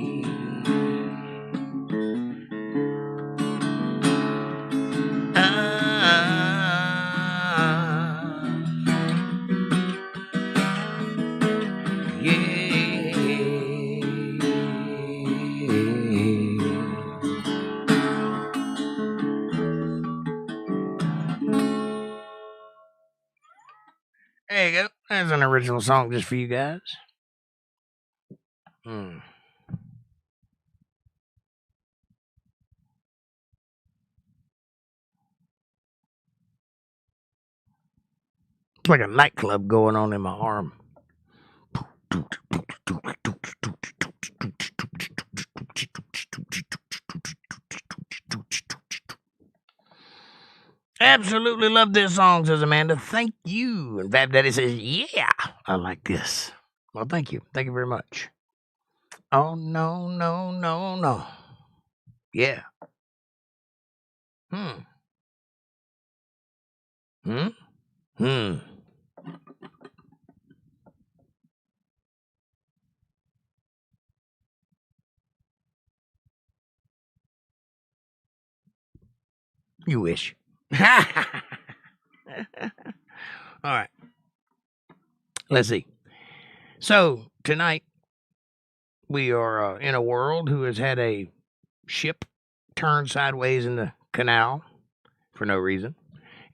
There you go. There's an original song just for you guys. It's like a nightclub going on in my arm. Absolutely love this song, says Amanda. Thank you. And Fab Daddy says, yeah, I like this. Well, thank you. Thank you very much. Oh, no, no, no, no. Yeah. Hmm. Hmm? Hmm. You wish. All right. Let's see. So, tonight, we are in a world who has had a ship turn sideways in the canal for no reason,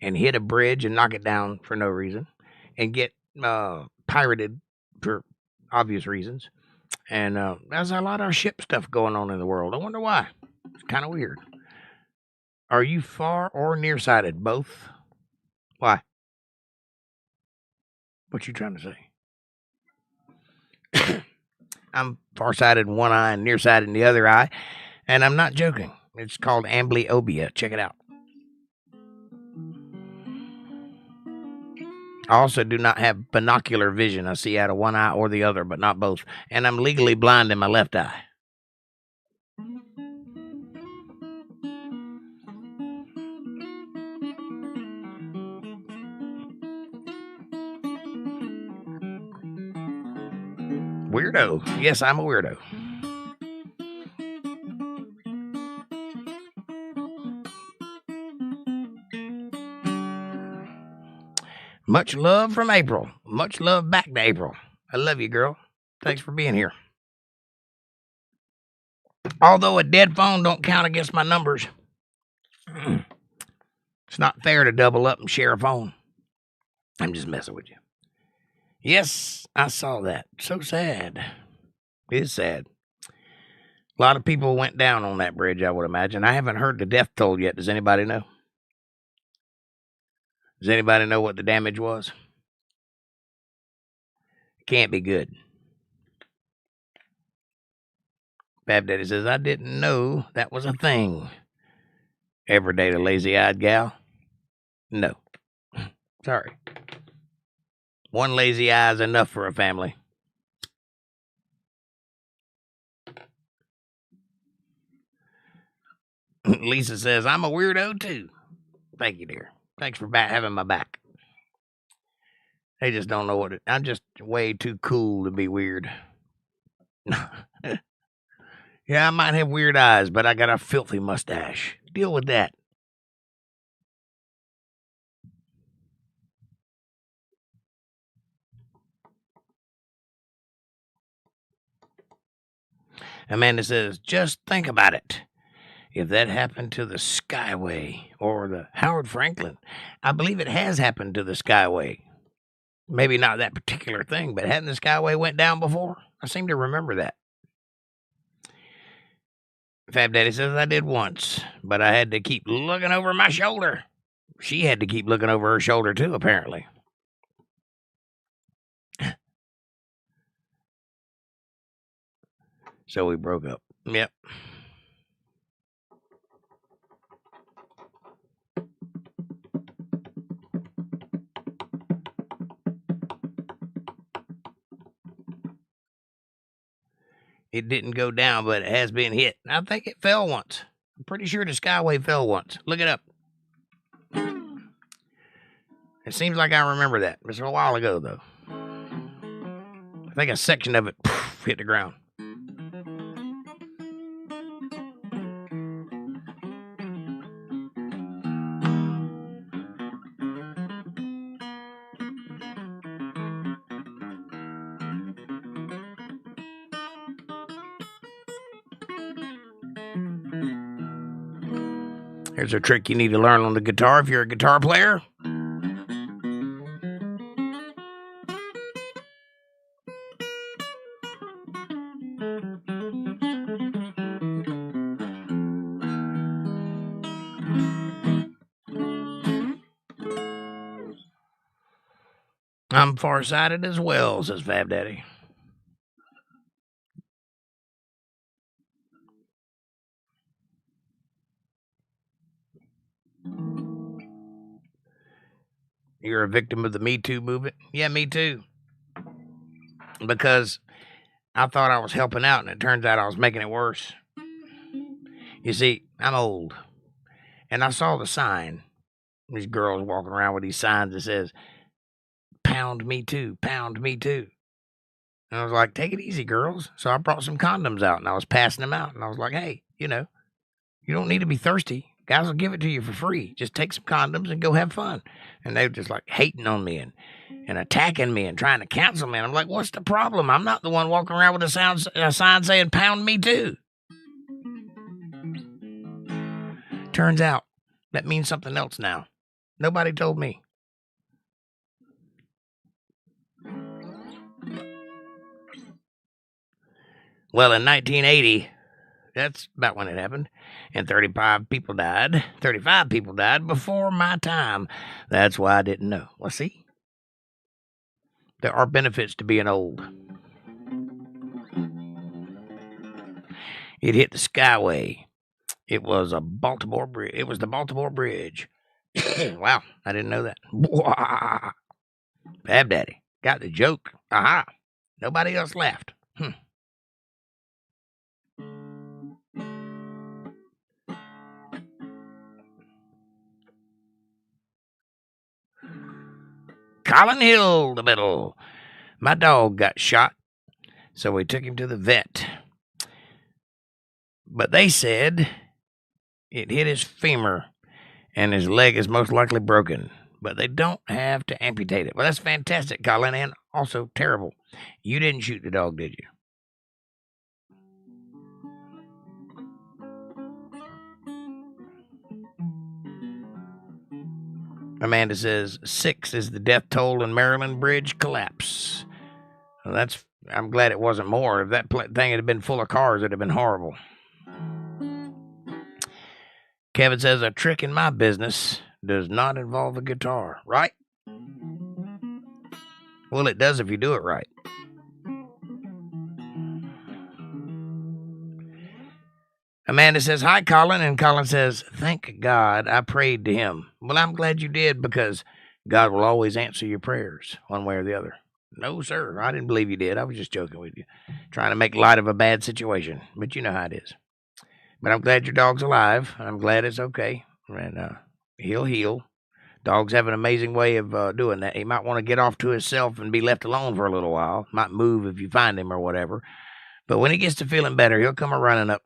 and hit a bridge and knock it down for no reason, and get pirated for obvious reasons. And there's a lot of ship stuff going on in the world. I wonder why. It's kind of weird. Are you far or nearsighted? Both? Why? What you trying to say? I'm farsighted in one eye and nearsighted in the other eye, and I'm not joking. It's called amblyopia. Check it out. I also do not have binocular vision. I see out of one eye or the other, but not both. And I'm legally blind in my left eye. Weirdo. Yes, I'm a weirdo. Much love from April. Much love back to April. I love you, girl. Thanks for being here. Although a dead phone don't count against my numbers, it's not fair to double up and share a phone. I'm just messing with you. Yes, I saw that. So sad. It's sad. A lot of people went down on that bridge, I would imagine. I haven't heard the death toll yet. Does anybody know? Does anybody know what the damage was? Can't be good. Bab Daddy says, I didn't know that was a thing. Every day the lazy-eyed gal? No. Sorry. One lazy eye is enough for a family. Lisa says, I'm a weirdo too. Thank you, dear. Thanks for having my back. They just don't know I'm just way too cool to be weird. Yeah, I might have weird eyes, but I got a filthy mustache. Deal with that. Amanda says, just think about it. If that happened to the Skyway or the Howard Franklin, I believe it has happened to the Skyway. Maybe not that particular thing, but hadn't the Skyway went down before? I seem to remember that. Fab Daddy says, I did once, but I had to keep looking over my shoulder. She had to keep looking over her shoulder too, apparently. So we broke up. Yep. It didn't go down, but it has been hit. I think it fell once. I'm pretty sure the Skyway fell once. Look it up. It seems like I remember that. It was a while ago, though. I think a section of it hit the ground. Here's a trick you need to learn on the guitar if you're a guitar player. I'm farsighted as well, says Fab Daddy. You're a victim of the Me Too movement? Yeah, me too. Because I thought I was helping out, and it turns out I was making it worse. You see, I'm old, and I saw the sign. These girls walking around with these signs that says, "Pound me too, pound me too." And I was like, take it easy, girls. So I brought some condoms out, and I was passing them out. And I was like, hey, you don't need to be thirsty. Guys will give it to you for free. Just take some condoms and go have fun. And they were just like hating on me and attacking me and trying to cancel me. And I'm like, what's the problem? I'm not the one walking around with a sign saying, pound me too. Turns out that means something else now. Nobody told me. Well, in 1980, that's about when it happened, and 35 people died. 35 people died before my time. That's why I didn't know. Well, see, there are benefits to being old. It hit the Skyway. It was a Baltimore bridge. It was the Baltimore Bridge. Wow, I didn't know that. Fab Daddy got the joke. Aha. Nobody else laughed. Colin Hill, the middle. My dog got shot, so we took him to the vet. But they said it hit his femur, and his leg is most likely broken. But they don't have to amputate it. Well, that's fantastic, Colin, and also terrible. You didn't shoot the dog, did you? Amanda says 6 is the death toll in Maryland bridge collapse. Well, I'm glad it wasn't more. If that thing had been full of cars, it'd have been horrible. Kevin says a trick in my business does not involve a guitar, right? Well, it does if you do it right. Amanda says, hi, Colin. And Colin says, thank God I prayed to him. Well, I'm glad you did, because God will always answer your prayers one way or the other. No, sir. I didn't believe you did. I was just joking with you, trying to make light of a bad situation. But you know how it is. But I'm glad your dog's alive. I'm glad it's okay. And he'll heal. Dogs have an amazing way of doing that. He might want to get off to himself and be left alone for a little while. Might move if you find him or whatever. But when he gets to feeling better, he'll come running up.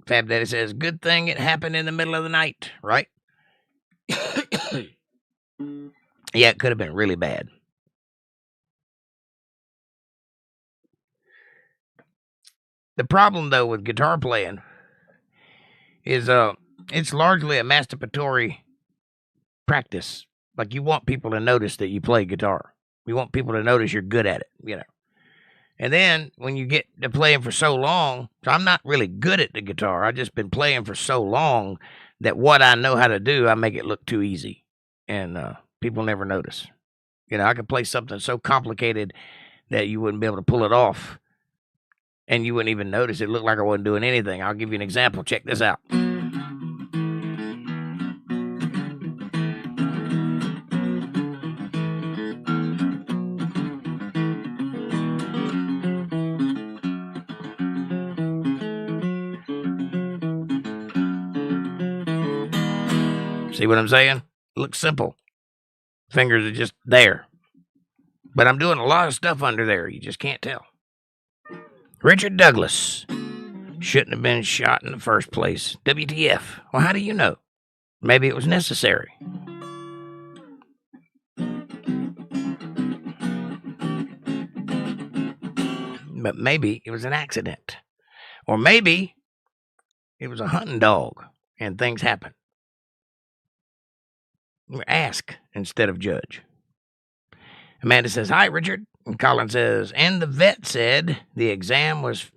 Fab Daddy says, good thing it happened in the middle of the night, right? Yeah, it could have been really bad. The problem, though, with guitar playing is it's largely a masturbatory practice. Like, you want people to notice that you play guitar. You want people to notice you're good at it, And then when you get to playing for so long, so I'm not really good at the guitar. I've just been playing for so long that what I know how to do, I make it look too easy. And people never notice. I could play something so complicated that you wouldn't be able to pull it off. And you wouldn't even notice. It looked like I wasn't doing anything. I'll give you an example. Check this out. See what I'm saying? It looks simple. Fingers are just there. But I'm doing a lot of stuff under there. You just can't tell. Richard Douglas shouldn't have been shot in the first place. WTF? Well, how do you know? Maybe it was necessary. But maybe it was an accident. Or maybe it was a hunting dog and things happen. Ask instead of judge. Amanda says, hi, Richard. And Colin says, and the vet said the exam was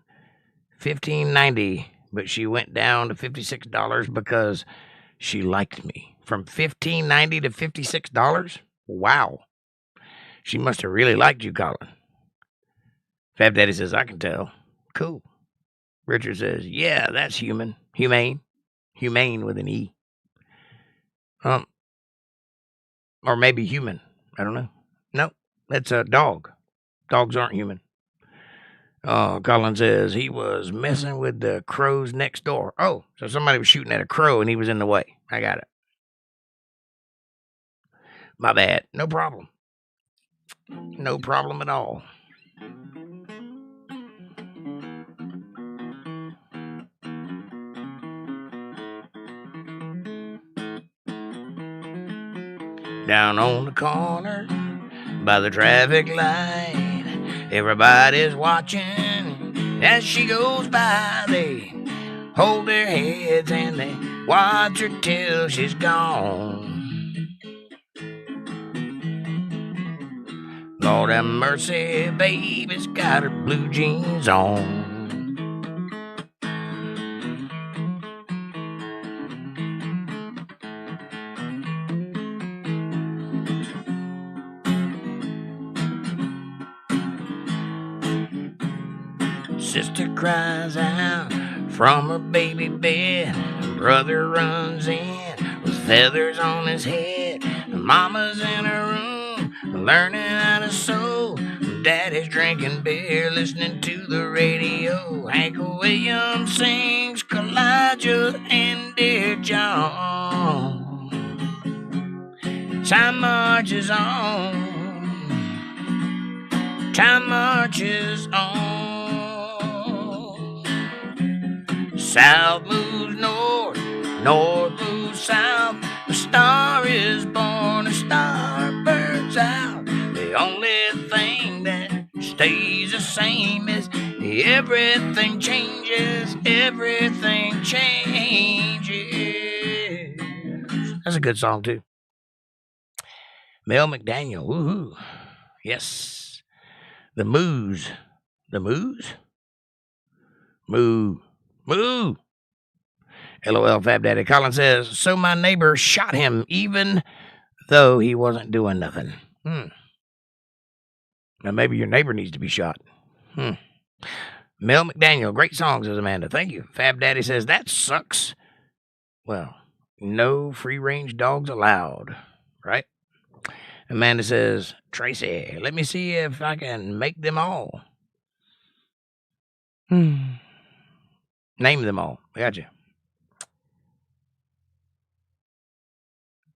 $15.90, but she went down to $56 because she liked me. From $15.90 to $56? Wow. She must have really liked you, Colin. Fab Daddy says, I can tell. Cool. Richard says, yeah, that's human. Humane. Humane with an E. Or maybe human. I don't know. No, that's a dog. Dogs aren't human. Colin says he was messing with the crows next door. Oh, so somebody was shooting at a crow and he was in the way. I got it. My bad. No problem. No problem at all. Down on the corner by the traffic light, everybody's watching as she goes by. They hold their heads and they watch her till she's gone. Lord have mercy, baby's got her blue jeans on. Sister cries out from her baby bed. Brother runs in with feathers on his head. Mama's in her room learning how to sew. Daddy's drinking beer, listening to the radio. Hank Williams sings Kalijah and Dear John. Time marches on. Time marches on. South moves north, north moves south. A star is born, a star burns out. The only thing that stays the same is everything changes, everything changes. That's a good song, too. Mel McDaniel, woohoo. Yes. The Moos. The Moos? Moo. Moo! LOL, Fab Daddy. Colin says, so my neighbor shot him even though he wasn't doing nothing. Now maybe your neighbor needs to be shot. Mel McDaniel, great songs, says Amanda. Thank you. Fab Daddy says, that sucks. Well, no free-range dogs allowed, right? Amanda says, Tracy, let me see if I can make them all. Name them all. Gotcha.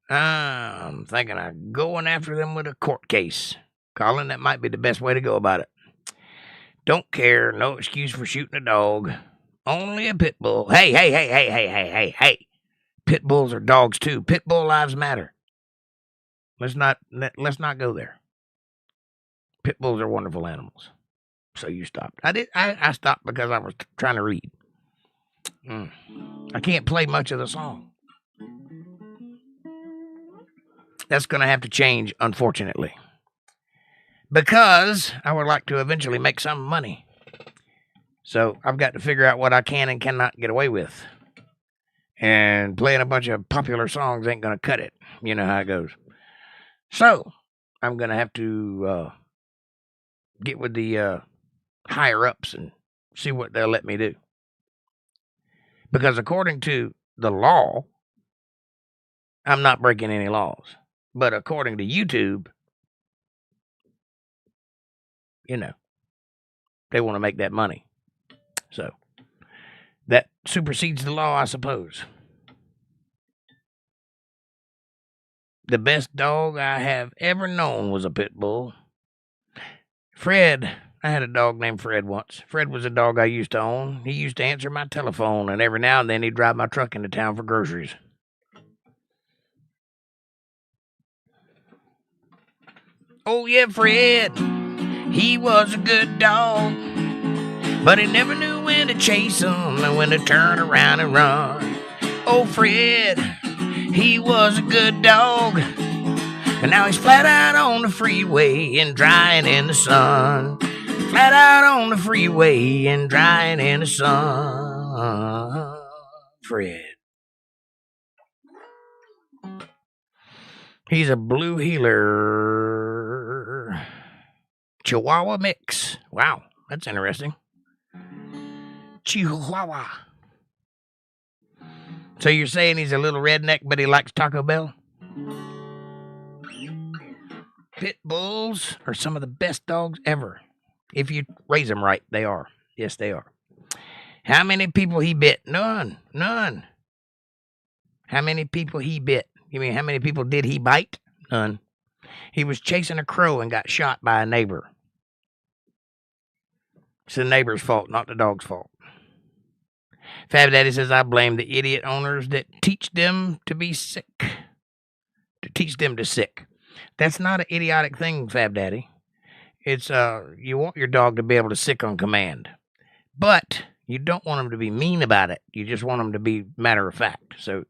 I'm thinking of going after them with a court case. Colin, that might be the best way to go about it. Don't care. No excuse for shooting a dog. Only a pit bull. Hey. Pit bulls are dogs too. Pit bull lives matter. Let's not go there. Pit bulls are wonderful animals. So you stopped. I stopped because I was trying to read. I can't play much of the song. That's going to have to change, unfortunately. Because I would like to eventually make some money. So I've got to figure out what I can and cannot get away with. And playing a bunch of popular songs ain't going to cut it. You know how it goes. So I'm going to have to get with the higher ups and see what they'll let me do. Because according to the law, I'm not breaking any laws. But according to YouTube, you know, they want to make that money. So that supersedes the law, I suppose. The best dog I have ever known was a pit bull. Fred. I had a dog named Fred once. Fred was a dog I used to own. He used to answer my telephone, and every now and then he'd drive my truck into town for groceries. Oh, yeah, Fred. He was a good dog, but he never knew when to chase them and when to turn around and run. Oh, Fred, he was a good dog, and now he's flat out on the freeway and drying in the sun. Flat out on the freeway and drying in the sun. Fred. He's a blue heeler. Chihuahua mix. Wow, that's interesting. Chihuahua. So you're saying he's a little redneck, but he likes Taco Bell? Pit bulls are some of the best dogs ever. If you raise them right, they are. Yes, they are. How many people he bit? None. How many people he bit? You mean how many people did he bite? None. He was chasing a crow and got shot by a neighbor. It's the neighbor's fault, not the dog's fault. Fab Daddy says, I blame the idiot owners that teach them to be sick. To teach them to sick. That's not an idiotic thing, Fab Daddy. It's you want your dog to be able to sick on command. But you don't want them to be mean about it. You just want them to be matter of fact. So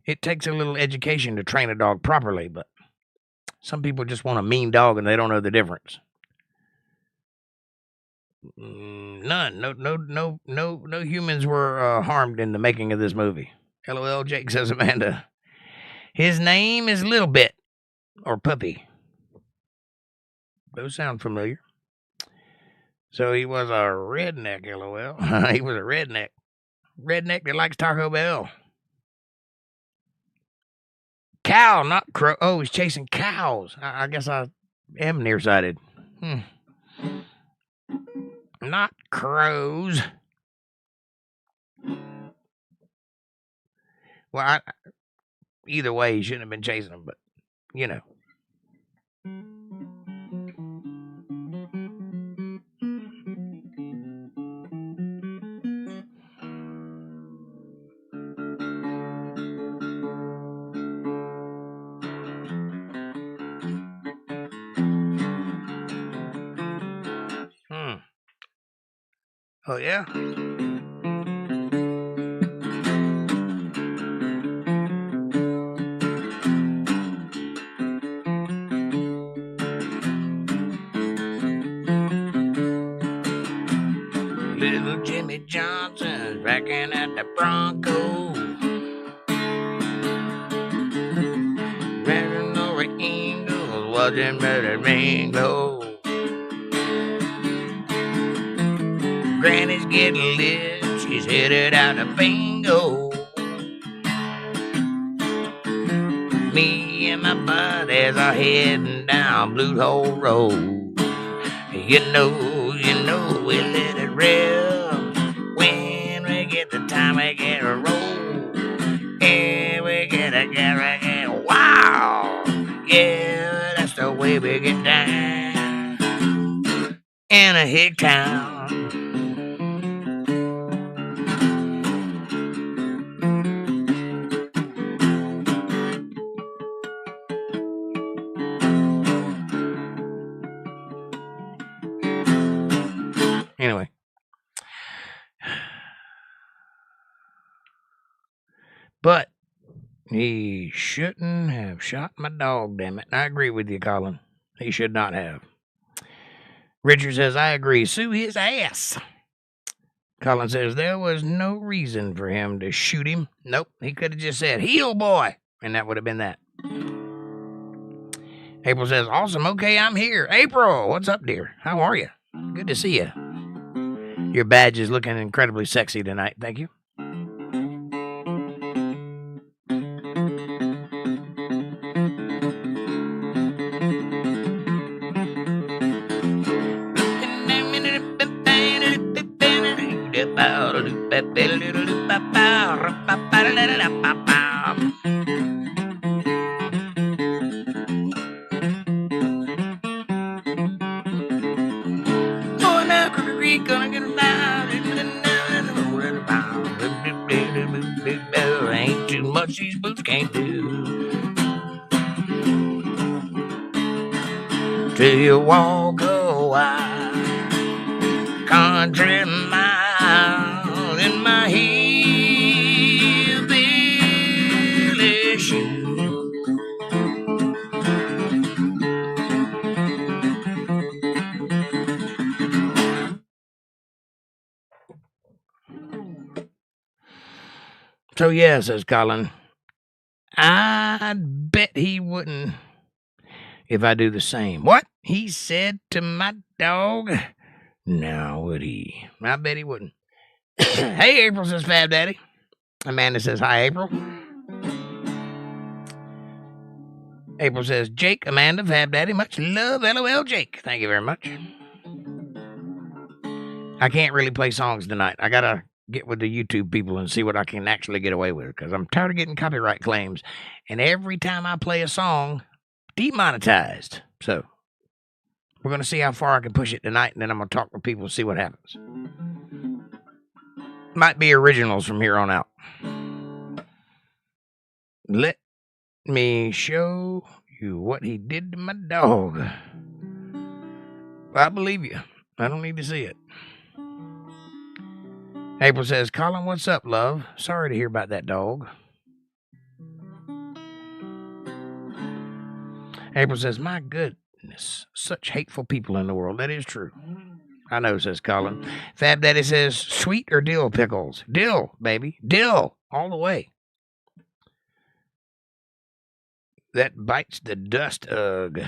it takes a little education to train a dog properly, but some people just want a mean dog and they don't know the difference. None. No humans were harmed in the making of this movie. LOL, Jake says Amanda. His name is Little Bit or Puppy. Those sound familiar. So he was a redneck, LOL. He was a redneck. Redneck that likes Taco Bell. Cow, not crow. Oh, he's chasing cows. I guess I am nearsighted. Not crows. Well, either way, he shouldn't have been chasing them, but, you know. Oh, yeah? Little Jimmy Johnson's backing at the Bronco. Riding over Eagles, watching the rain go. Granny's getting lit, she's headed out to bingo. Me and my buddies are heading down Blue Hole Road. You know, we let it rip. When we get the time, we get a roll. And we get a wow. Yeah, that's the way we get down in a hick town. Anyway. But he shouldn't have shot my dog, damn it. I agree with you, Colin. He should not have. Richard says, I agree. Sue his ass. Colin says, there was no reason for him to shoot him. Nope. He could have just said, heel boy. And that would have been that. April says, awesome. Okay, I'm here. April, what's up, dear? How are you? Good to see you. Your badge is looking incredibly sexy tonight. Thank you. Gonna get ain't too much these boots can't do. Till you walk a while, country mile in my hillbilly shoes. So, yeah, says Colin, I'd bet he wouldn't if I do the same. What? He said to my dog, now would he? I bet he wouldn't. Hey, April, says Fab Daddy. Amanda says, hi, April. April says, Jake, Amanda, Fab Daddy, much love, LOL, Jake. Thank you very much. I can't really play songs tonight. I got to get with the YouTube people and see what I can actually get away with, because I'm tired of getting copyright claims. And every time I play a song, demonetized. So we're going to see how far I can push it tonight, and then I'm going to talk to people and see what happens. Might be originals from here on out. Let me show you what he did to my dog. I believe you. I don't need to see it. April says, Colin, what's up, love? Sorry to hear about that dog. April says, my goodness, such hateful people in the world. That is true. I know, says Colin. Fab Daddy says, sweet or dill pickles? Dill, baby. Dill, all the way. That bites the dust, ugh.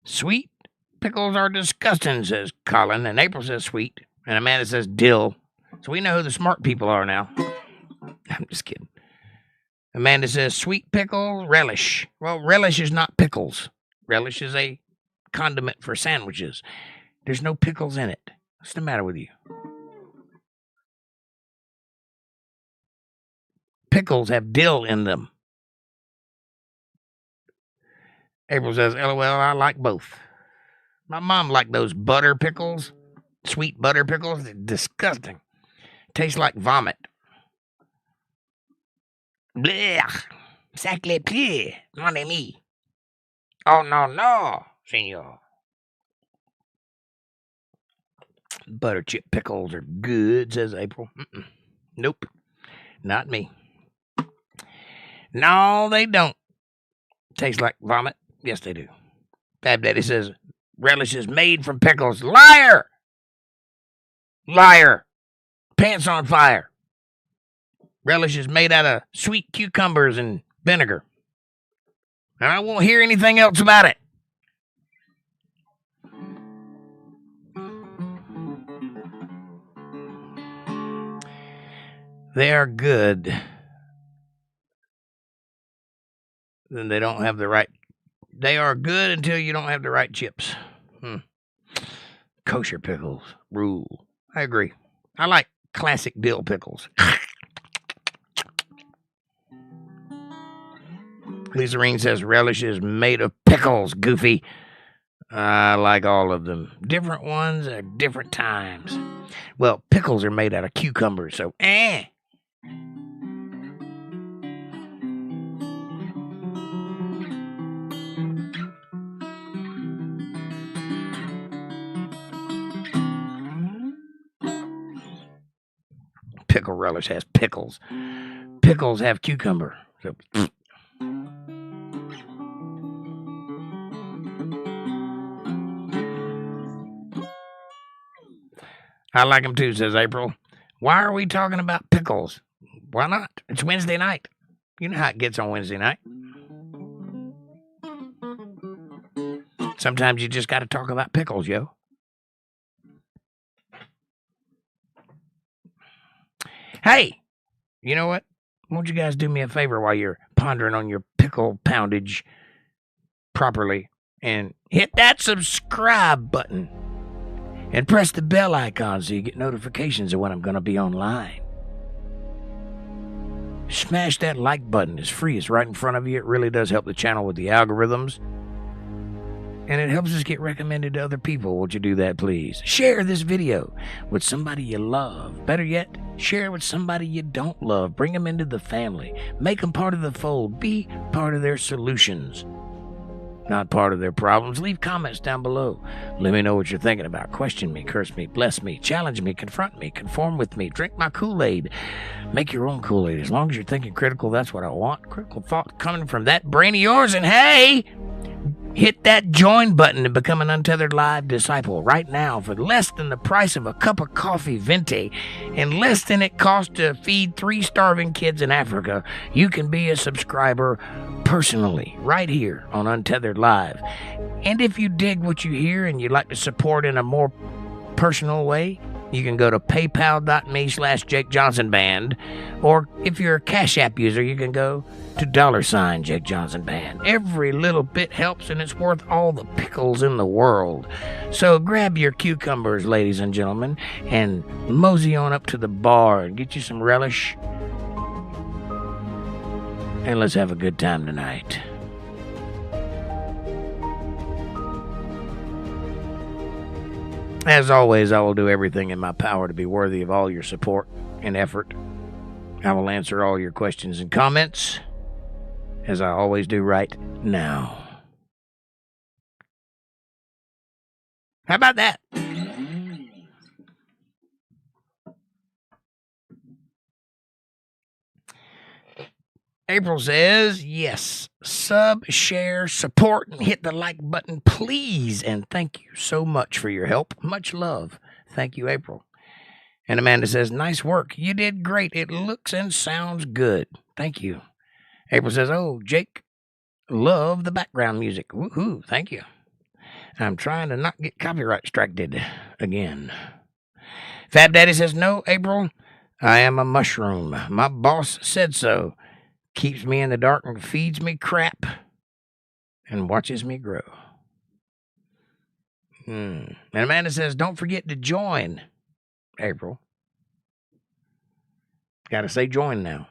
Sweet pickles are disgusting, says Colin. And April says sweet. And Amanda says dill. So we know who the smart people are now. I'm just kidding. Amanda says sweet pickle relish. Well, relish is not pickles. Relish is a condiment for sandwiches. There's no pickles in it. What's the matter with you? Pickles have dill in them. April says, LOL, I like both. My mom liked those butter pickles. Sweet butter pickles. They're disgusting. Tastes like vomit. Blech. Sacre bleu. Mon ami. Oh, no, senor. Butter chip pickles are good, says April. Nope. Not me. No, they don't. Taste like vomit. Yes, they do. Fab Daddy says, relish is made from pickles. Liar! Liar. Pants on fire. Relish is made out of sweet cucumbers and vinegar. And I won't hear anything else about it. They are good. Then they don't have the right. They are good until you don't have the right chips. Kosher pickles rule. I agree. I like classic dill pickles. Lisa Reen says relish is made of pickles, Goofy. I like all of them. Different ones at different times. Well, pickles are made out of cucumbers, so Pickle relish has pickles. Pickles have cucumber. So, I like them too, says April. Why are we talking about pickles? Why not? It's Wednesday night. You know how it gets on Wednesday night. Sometimes you just got to talk about pickles, yo. Hey, you know what? Won't you guys do me a favor while you're pondering on your pickle poundage properly and hit that subscribe button and press the bell icon so you get notifications of when I'm going to be online. Smash that like button. It's free. It's right in front of you. It really does help the channel with the algorithms. And it helps us get recommended to other people. Won't you do that, please? Share this video with somebody you love. Better yet, share it with somebody you don't love. Bring them into the family. Make them part of the fold. Be part of their solutions. not part of their problems. Leave comments down below. Let me know what you're thinking about. Question me, curse me, bless me, challenge me, confront me, conform with me, drink my Kool-Aid. Make your own Kool-Aid. As long as you're thinking critical, that's what I want. Critical thought coming from that brain of yours. And hey, hit that join button to become an Untethered Live disciple right now for less than the price of a cup of coffee venti and less than it costs to feed 3 starving kids in Africa. You can be a subscriber personally right here on Untethered Live. And if you dig what you hear and you'd like to support in a more personal way, you can go to paypal.me/Jake Johnson Band, or if you're a Cash App user, you can go to $ Jake Johnson Band. Every little bit helps, and it's worth all the pickles in the world. So grab your cucumbers, ladies and gentlemen, and mosey on up to the bar and get you some relish, and let's have a good time tonight. As always, I will do everything in my power to be worthy of all your support and effort. I will answer all your questions and comments, as I always do right now. How about that? April says, yes, sub, share, support, and hit the like button, please. And thank you so much for your help. Much love. Thank you, April. And Amanda says, nice work. You did great. It looks and sounds good. Thank you. April says, oh, Jake, love the background music. Woohoo. Thank you. I'm trying to not get copyright striked again. Fab Daddy says, no, April, I am a mushroom. My boss said so. Keeps me in the dark and feeds me crap and watches me grow. And Amanda says, don't forget to join, April. Got to say join now.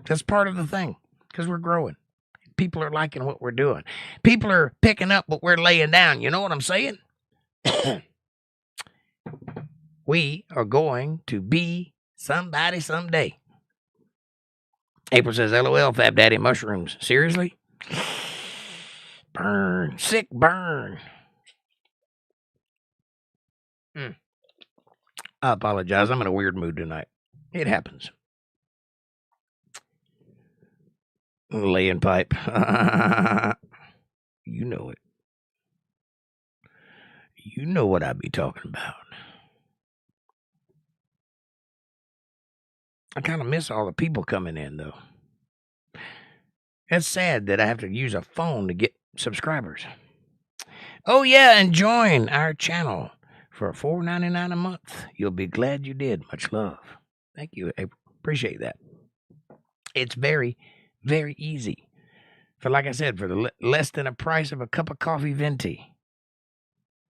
That's part of the thing, because we're growing. People are liking what we're doing. People are picking up what we're laying down. You know what I'm saying? We are going to be somebody someday. April says, LOL, Fab Daddy, mushrooms. Seriously? Burn. Sick burn. I apologize. I'm in a weird mood tonight. It happens. Laying pipe. You know it. You know what I be talking about. I kind of miss all the people coming in, though. It's sad that I have to use a phone to get subscribers. Oh, yeah, and join our channel for $4.99 a month. You'll be glad you did. Much love. Thank you, April. Appreciate that. It's very, very easy. For, like I said, for the less than a price of a cup of coffee venti,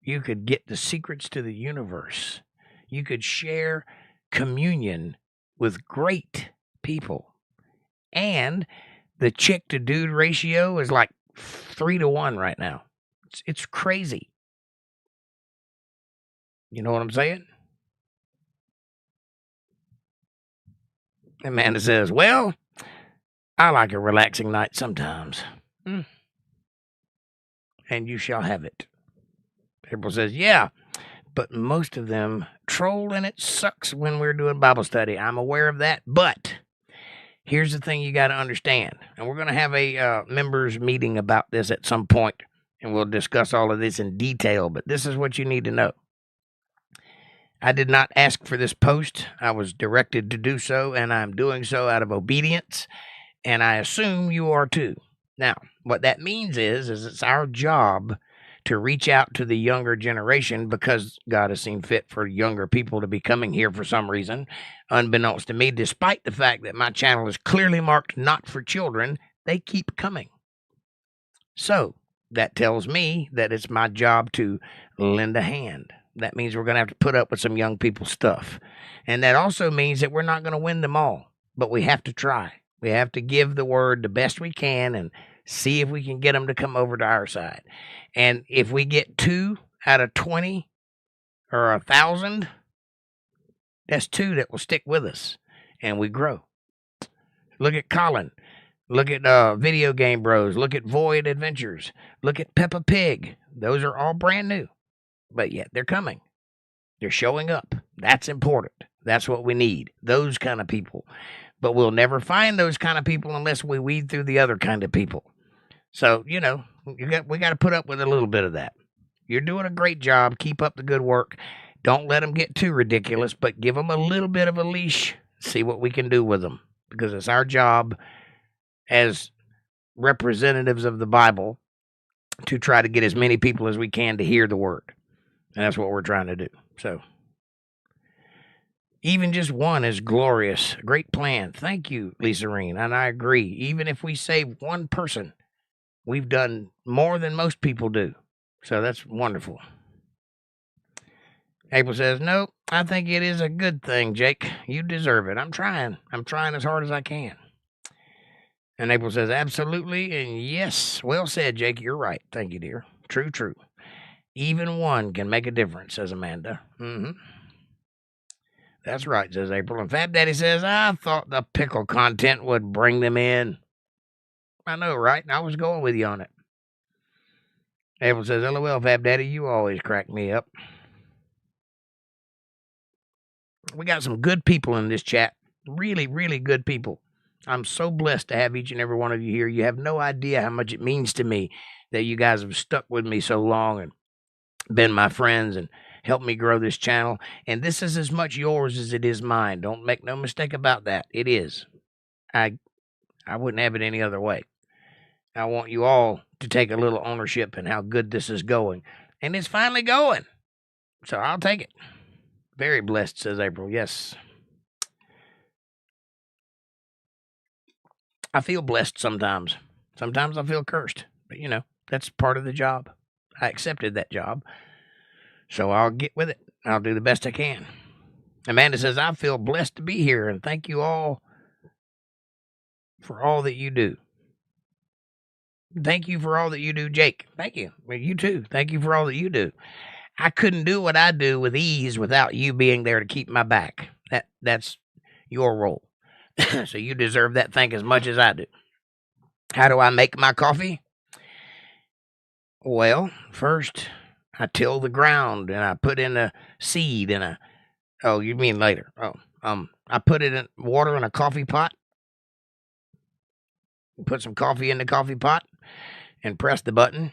you could get the secrets to the universe. You could share communion with great people. And the chick to dude ratio is like 3-to-1 right now. It's crazy. You know what I'm saying? Amanda says, well, I like a relaxing night sometimes. And you shall have it. April says, yeah, but most of them troll and it sucks when we're doing Bible study. I'm aware of that, but here's the thing you got to understand. And we're going to have a members meeting about this at some point, and we'll discuss all of this in detail, but this is what you need to know. I did not ask for this post. I was directed to do so, and I'm doing so out of obedience, and I assume you are too. Now, what that means is it's our job to reach out to the younger generation, because God has seen fit for younger people to be coming here for some reason, unbeknownst to me, despite the fact that my channel is clearly marked not for children. They keep coming. So that tells me that it's my job to lend a hand. That means we're going to have to put up with some young people's stuff. And that also means that we're not going to win them all, but we have to try. We have to give the word the best we can and see if we can get them to come over to our side. And if we get 2 out of 20 or 1,000, that's 2 that will stick with us, and we grow. Look at Colin. Look at Video Game Bros. Look at Void Adventures. Look at Peppa Pig. Those are all brand new, but yet they're coming. They're showing up. That's important. That's what we need. Those kind of people. But we'll never find those kind of people unless we weed through the other kind of people. So, we got to put up with a little bit of that. You're doing a great job. Keep up the good work. Don't let them get too ridiculous, but give them a little bit of a leash. See what we can do with them, because it's our job as representatives of the Bible to try to get as many people as we can to hear the word. And that's what we're trying to do. So even just one is glorious. Great plan. Thank you, Lisa Reen. And I agree. Even if we save one person, we've done more than most people do. So that's wonderful. April says, no, I think it is a good thing, Jake. You deserve it. I'm trying. I'm trying as hard as I can. And April says, absolutely. And yes, well said, Jake. You're right. Thank you, dear. True, true. Even one can make a difference, says Amanda. Mm-hmm. That's right, says April. And Fab Daddy says, I thought the pickle content would bring them in. I know, right? I was going with you on it. April says, LOL, Fab Daddy, you always crack me up. We got some good people in this chat. Really, really good people. I'm so blessed to have each and every one of you here. You have no idea how much it means to me that you guys have stuck with me so long and been my friends and helped me grow this channel. And this is as much yours as it is mine. Don't make no mistake about that. It is. I wouldn't have it any other way. I want you all to take a little ownership in how good this is going. And it's finally going. So I'll take it. Very blessed, says April. Yes. I feel blessed sometimes. Sometimes I feel cursed. But, that's part of the job. I accepted that job. So I'll get with it. I'll do the best I can. Amanda says, I feel blessed to be here. And thank you all for all that you do. Thank you for all that you do, Jake. Thank you. Well, you too. Thank you for all that you do. I couldn't do what I do with ease without you being there to keep my back. That's your role. So you deserve that thank as much as I do. How do I make my coffee? Well, first I till the ground and I put in a seed and oh, you mean later. I put it in water in a coffee pot. Put some coffee in the coffee pot and press the button.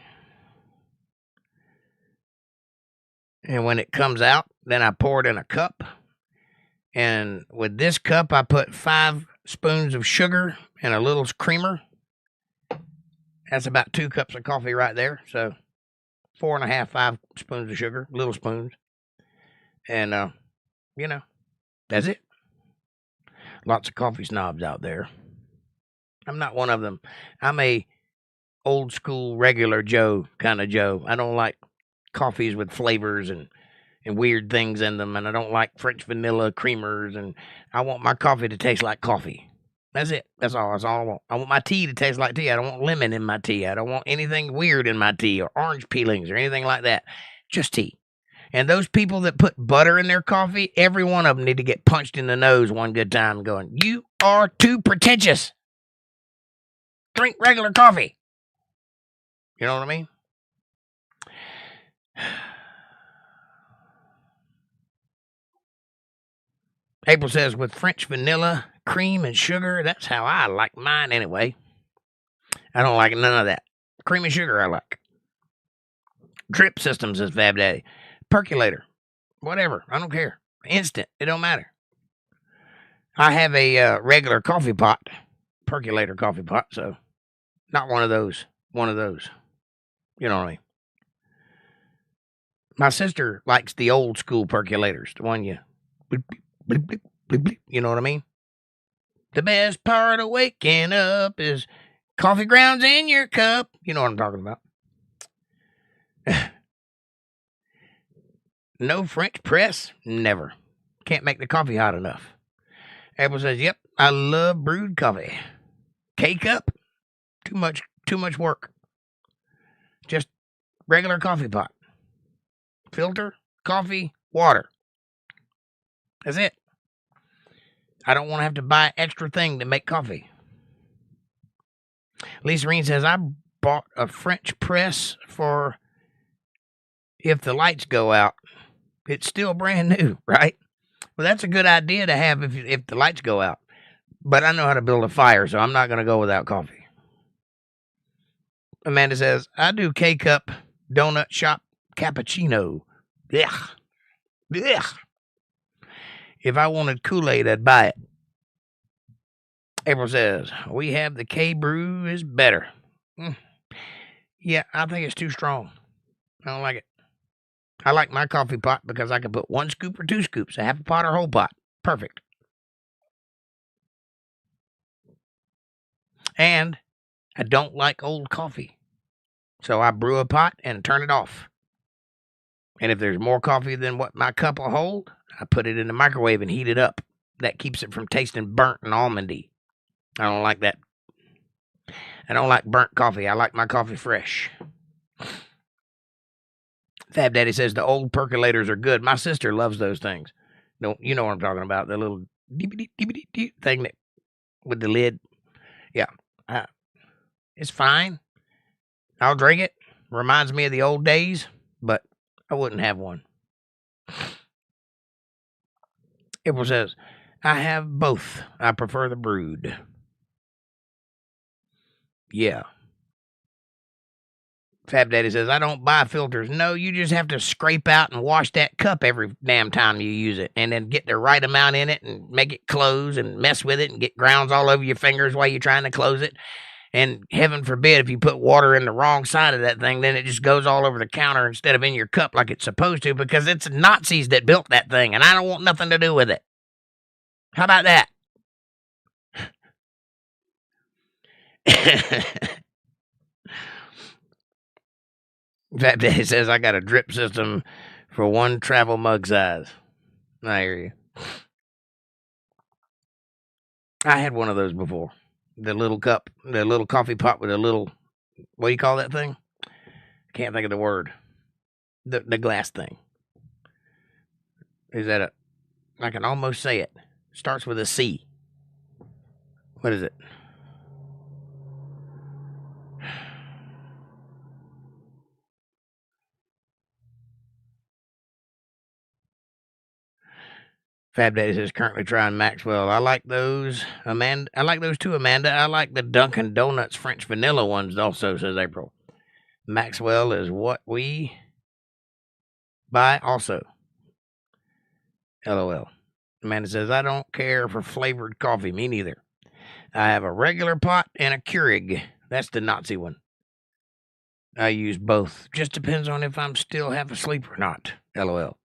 And when it comes out, then I pour it in a cup. And with this cup, I put 5 spoons of sugar and a little creamer. That's about 2 cups of coffee right there. So 4.5, 5 spoons of sugar, little spoons. And, that's it. Lots of coffee snobs out there. I'm not one of them. I'm a old school, regular Joe kind of Joe. I don't like coffees with flavors and weird things in them, and I don't like French vanilla creamers, and I want my coffee to taste like coffee. That's it. That's all I want. I want my tea to taste like tea. I don't want lemon in my tea. I don't want anything weird in my tea or orange peelings or anything like that. Just tea. And those people that put butter in their coffee, every one of them need to get punched in the nose one good time going, you are too pretentious. Drink regular coffee. You know what I mean? April says, with French vanilla, cream, and sugar, that's how I like mine anyway. I don't like none of that. Cream and sugar I like. Drip system, says Fab Daddy. Percolator. Whatever. I don't care. Instant. It don't matter. I have a regular coffee pot. Percolator coffee pot, so not one of those. One of those. You know what I mean? My sister likes the old school percolators. The one you... Bleep, bleep, bleep, bleep, bleep, you know what I mean? The best part of waking up is coffee grounds in your cup. You know what I'm talking about. No French press? Never. Can't make the coffee hot enough. Apple says, yep, I love brewed coffee. K-cup? Too much work. Just regular coffee pot. Filter, coffee, water. That's it. I don't want to have to buy an extra thing to make coffee. Lisa Reen says, I bought a French press for if the lights go out. It's still brand new, right? Well, that's a good idea to have if the lights go out. But I know how to build a fire, so I'm not going to go without coffee. Amanda says, I do K-Cup donut shop cappuccino. Ugh. Ugh. If I wanted Kool-Aid, I'd buy it. April says, we have the K-Brew is better. Yeah, I think it's too strong. I don't like it. I like my coffee pot because I can put 1 scoop or 2 scoops, a half a pot or whole pot. Perfect. And I don't like old coffee. So I brew a pot and turn it off. And if there's more coffee than what my cup will hold, I put it in the microwave and heat it up. That keeps it from tasting burnt and almondy. I don't like that. I don't like burnt coffee. I like my coffee fresh. Fab Daddy says the old percolators are good. My sister loves those things. You know what I'm talking about. The little thing that with the lid. Yeah. It's fine. I'll drink it. Reminds me of the old days, but I wouldn't have one. April says, I have both. I prefer the brewed. Yeah. Fab Daddy says, I don't buy filters. No, you just have to scrape out and wash that cup every damn time you use it, and then get the right amount in it and make it close and mess with it and get grounds all over your fingers while you're trying to close it. And heaven forbid if you put water in the wrong side of that thing, then it just goes all over the counter instead of in your cup like it's supposed to, because it's Nazis that built that thing, and I don't want nothing to do with it. How about that? Fat Daddy says, I got a drip system for 1 travel mug size. I hear you. I had one of those before. The little cup, the little coffee pot with a little, what do you call that thing? Can't think of the word. The glass thing. Is that I can almost say it. Starts with a C. What is it? Fab Daddy says currently trying Maxwell. I like those. Amanda, I like those too, Amanda. I like the Dunkin' Donuts French vanilla ones also, says April. Maxwell is what we buy also. LOL. Amanda says, I don't care for flavored coffee. Me neither. I have a regular pot and a Keurig. That's the Nazi one. I use both. Just depends on if I'm still half asleep or not. LOL.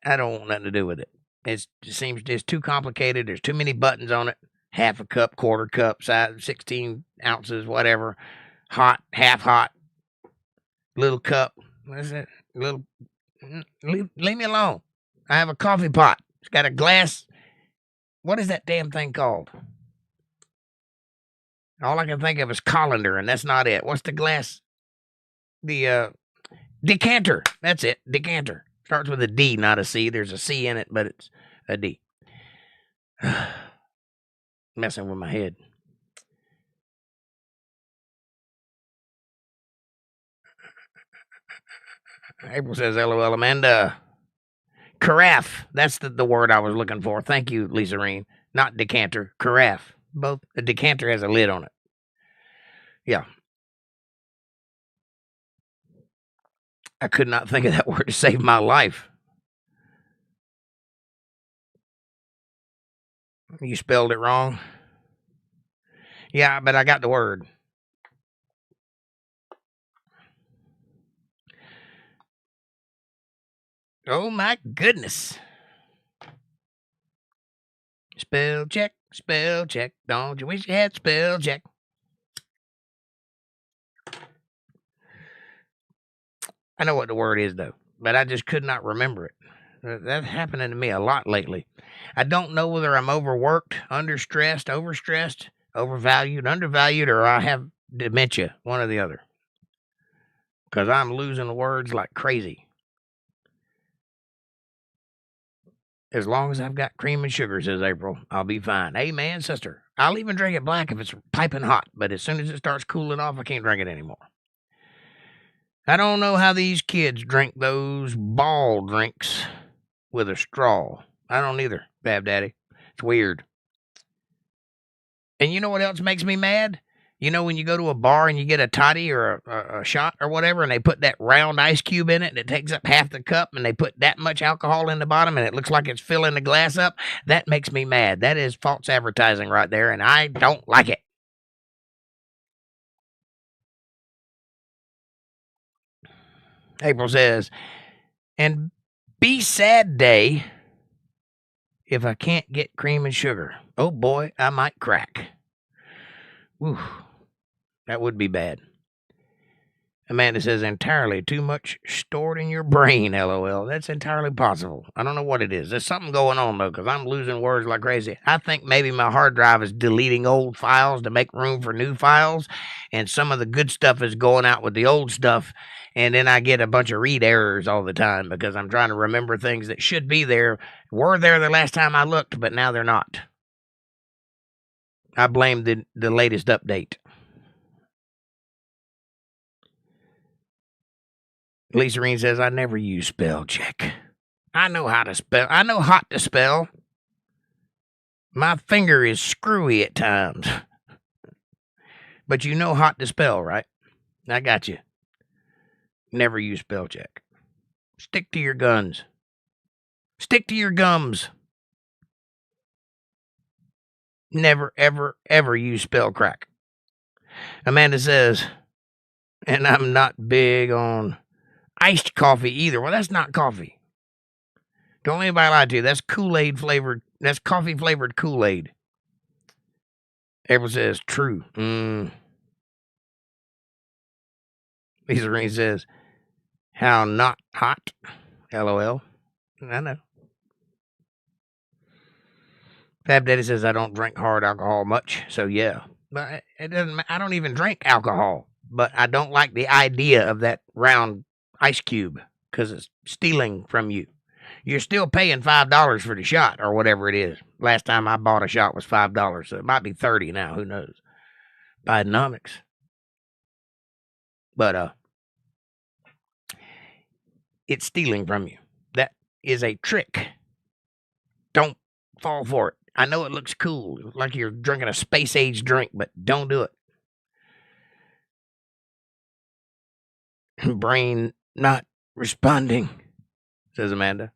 I don't want nothing to do with it. It seems it's too complicated. There's too many buttons on it. Half a cup, quarter cup, size 16 ounces, whatever. Hot, half hot, little cup. What is it? Little. Leave me alone. I have a coffee pot. It's got a glass. What is that damn thing called? All I can think of is colander, and that's not it. What's the glass? The decanter. That's it. Decanter. Starts with a D, not a C. There's a C in it, but it's a D. Messing with my head. April says, LOL, Amanda. Carafe. That's the word I was looking for. Thank you, Lisa Reen. Not decanter. Carafe. Both. The decanter has a lid on it. Yeah. I could not think of that word to save my life. You spelled it wrong. Yeah, but I got the word. Oh my goodness. Spell check, spell check. Don't you wish you had spell check? I know what the word is, though, but I just could not remember it. That's happening to me a lot lately. I don't know whether I'm overworked, understressed, overstressed, overvalued, undervalued, or I have dementia, one or the other. Because I'm losing words like crazy. As long as I've got cream and sugar, says April, I'll be fine. Amen, sister. I'll even drink it black if it's piping hot, but as soon as it starts cooling off, I can't drink it anymore. I don't know how these kids drink those ball drinks with a straw. I don't either, Bab Daddy. It's weird. And you know what else makes me mad? You know when you go to a bar and you get a toddy or a shot or whatever, and they put that round ice cube in it, and it takes up half the cup, and they put that much alcohol in the bottom, and it looks like it's filling the glass up? That makes me mad. That is false advertising right there, and I don't like it. April says, and be sad day if I can't get cream and sugar. Oh boy, I might crack. Whew. That would be bad. Amanda says, entirely too much stored in your brain, LOL. That's entirely possible. I don't know what it is. There's something going on, though, because I'm losing words like crazy. I think maybe my hard drive is deleting old files to make room for new files, and some of the good stuff is going out with the old stuff, and then I get a bunch of read errors all the time because I'm trying to remember things that should be there, were there the last time I looked, but now they're not. I blame the latest update. Lisa Reen says, I never use spell check. I know how to spell. I know hot to spell. My finger is screwy at times. But you know hot to spell, right? I got you. Never use spell check. Stick to your guns. Stick to your gums. Never, ever, ever use spell crack. Amanda says, and I'm not big on iced coffee either. Well, that's not coffee. Don't let anybody lie to you. That's Kool-Aid flavored. That's coffee flavored Kool-Aid. April says, true. Lisa Rain says, how not hot? LOL. I know. Fab Daddy says, I don't drink hard alcohol much. So, yeah. But it doesn't. I don't even drink alcohol. But I don't like the idea of that round ice cube because it's stealing from you. You're still paying $5 for the shot or whatever it is. Last time I bought a shot was $5, so it might be $30 now. Who knows? Bidenomics. But it's stealing from you. That is a trick. Don't fall for it. I know it looks cool, like you're drinking a space age drink, but don't do it. Brain not responding, says Amanda.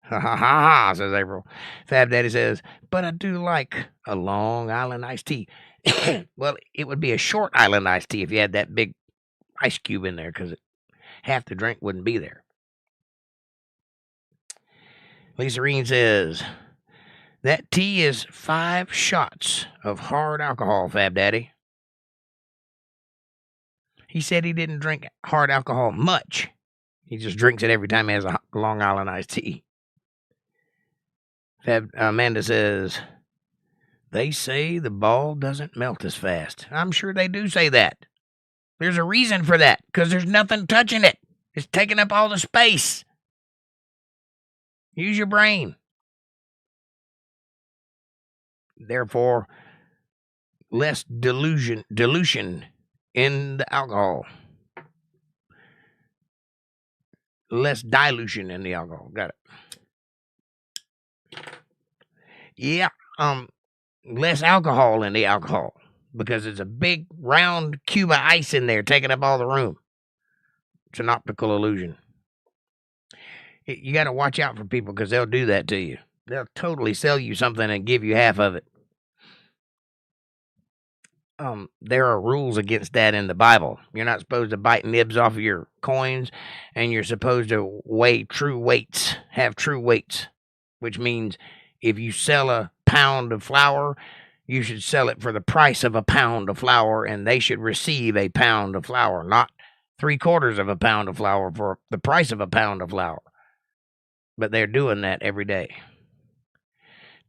Ha ha ha ha, says April. Fab Daddy says, but I do like a Long Island iced tea. Well, it would be a short island iced tea if you had that big ice cube in there, because half the drink wouldn't be there. Lisa Reen says, that tea is 5 shots of hard alcohol, Fab Daddy. He said he didn't drink hard alcohol much. He just drinks it every time he has a Long Island iced tea. Amanda says, they say the ball doesn't melt as fast. I'm sure they do say that. There's a reason for that, because there's nothing touching it. It's taking up all the space. Use your brain. Therefore, less dilution in the alcohol. Less dilution in the alcohol. Got it. Yeah, less alcohol in the alcohol because it's a big round cube of ice in there taking up all the room. It's an optical illusion. You got to watch out for people because they'll do that to you. They'll totally sell you something and give you half of it. There are rules against that in the Bible. You're not supposed to bite nibs off of your coins, and you're supposed to weigh true weights, have true weights, which means if you sell a pound of flour, you should sell it for the price of a pound of flour, and they should receive a pound of flour, not 3/4 of a pound of flour for the price of a pound of flour. But they're doing that every day.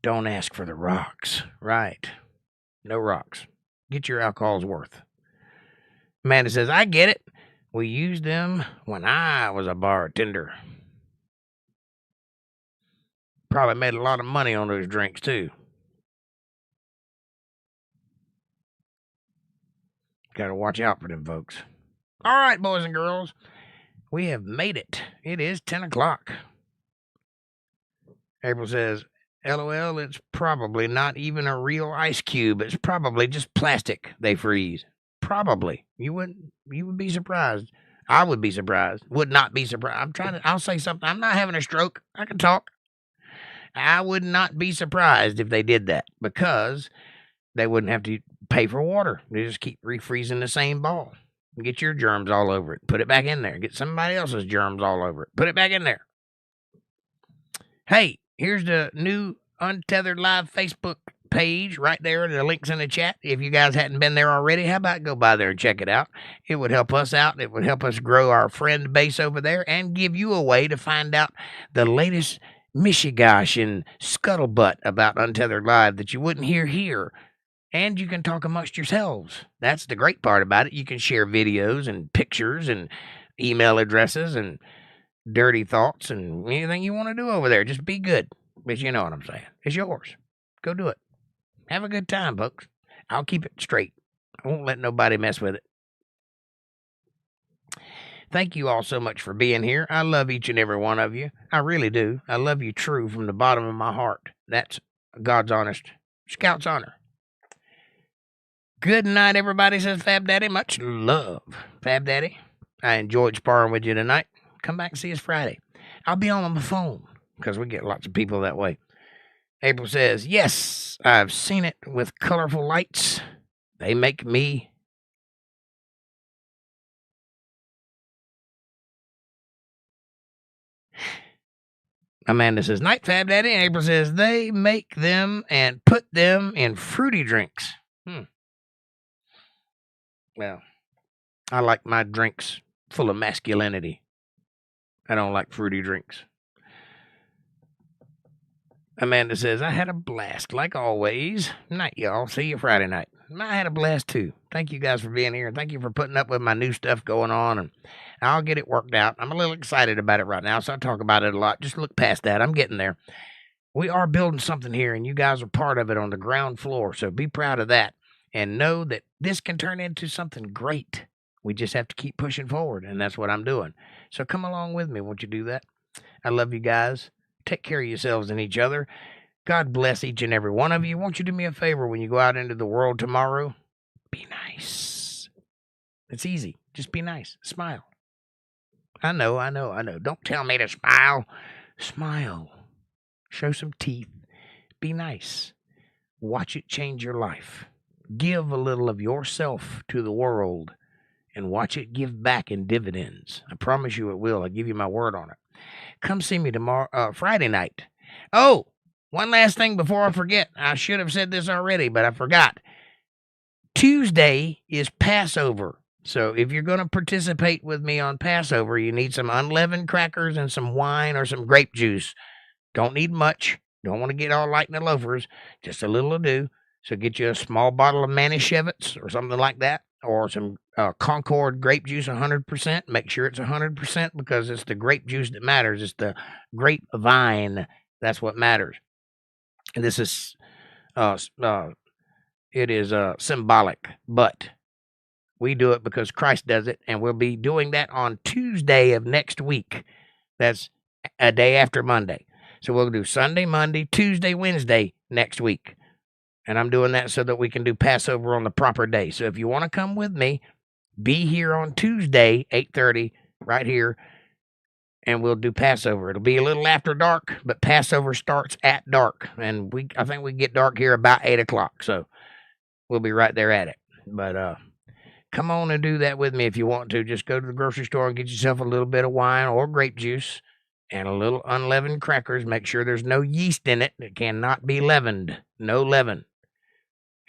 Don't ask for the rocks. Right. No rocks. Get your alcohol's worth. Amanda says, I get it. We used them when I was a bartender. probably made a lot of money on those drinks, too. Got to watch out for them folks. All right, boys and girls. We have made it. It is 10 o'clock. April says, LOL, it's probably not even a real ice cube. It's probably just plastic they freeze. Probably. You would be surprised. I would be surprised. Would not be surprised. I'll say something. I'm not having a stroke. I can talk. I would not be surprised if they did that, because they wouldn't have to pay for water. They just keep refreezing the same ball. Get your germs all over it. Put it back in there. Get somebody else's germs all over it. Put it back in there. Hey, here's the new Untethered Live Facebook page right there. The link's in the chat. If you guys hadn't been there already, how about go by there and check it out? It would help us out. It would help us grow our friend base over there and give you a way to find out the latest mishigosh and scuttlebutt about Untethered Live that you wouldn't hear here. And you can talk amongst yourselves. That's the great part about it. You can share videos and pictures and email addresses and dirty thoughts and anything you want to do over there. Just be good. But you know what I'm saying. It's yours. Go do it. Have a good time, folks. I'll keep it straight. I won't let nobody mess with it. Thank you all so much for being here. I love each and every one of you. I really do. I love you true from the bottom of my heart. That's God's honest Scout's honor. Good night, everybody, says Fab Daddy. Much love, Fab Daddy. I enjoyed sparring with you tonight. Come back and see us Friday. I'll be on my phone because we get lots of people that way. April says, yes, I've seen it with colorful lights. They make me... Amanda says, night, Fab Daddy. And April says, they make them and put them in fruity drinks. Well, I like my drinks full of masculinity. I don't like fruity drinks. Amanda says, I had a blast, like always. Night, y'all. See you Friday night. I had a blast, too. Thank you guys for being here. Thank you for putting up with my new stuff going on. And I'll get it worked out. I'm a little excited about it right now, so I talk about it a lot. Just look past that. I'm getting there. We are building something here, and you guys are part of it on the ground floor, so be proud of that. And know that this can turn into something great. We just have to keep pushing forward, and that's what I'm doing. So come along with me. Won't you do that? I love you guys. Take care of yourselves and each other. God bless each and every one of you. Won't you do me a favor when you go out into the world tomorrow? Be nice. It's easy. Just be nice. Smile. I know. Don't tell me to smile. Smile. Show some teeth. Be nice. Watch it change your life. Give a little of yourself to the world and watch it give back in dividends. I promise you it will. I give you my word on it. Come see me tomorrow, Friday night. Oh, one last thing before I forget. I should have said this already, but I forgot. Tuesday is Passover. So if you're going to participate with me on Passover, you need some unleavened crackers and some wine or some grape juice. Don't need much. Don't want to get all light in the loafers. Just a little to do. So get you a small bottle of Manischewitz or something like that, or some Concord grape juice 100%. Make sure it's 100% because it's the grape juice that matters. It's the grapevine. That's what matters. And this is, it is symbolic, but we do it because Christ does it, and we'll be doing that on Tuesday of next week. That's a day after Monday. So we'll do Sunday, Monday, Tuesday, Wednesday next week. And I'm doing that so that we can do Passover on the proper day. So if you want to come with me, be here on Tuesday, 8:30, right here, and we'll do Passover. It'll be a little after dark, but Passover starts at dark. And I think we get dark here about 8 o'clock. So we'll be right there at it. But come on and do that with me if you want to. Just go to the grocery store and get yourself a little bit of wine or grape juice and a little unleavened crackers. Make sure there's no yeast in it. It cannot be leavened. No leaven.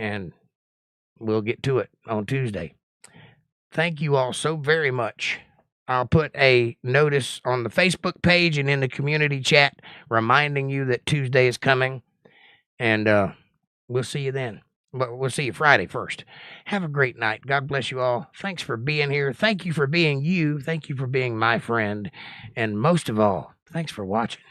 And we'll get to it on Tuesday. Thank you all so very much. I'll put a notice on the Facebook page and in the community chat reminding you that Tuesday is coming. And we'll see you then. But we'll see you Friday first. Have a great night. God bless you all. Thanks for being here. Thank you for being you. Thank you for being my friend. And most of all, thanks for watching.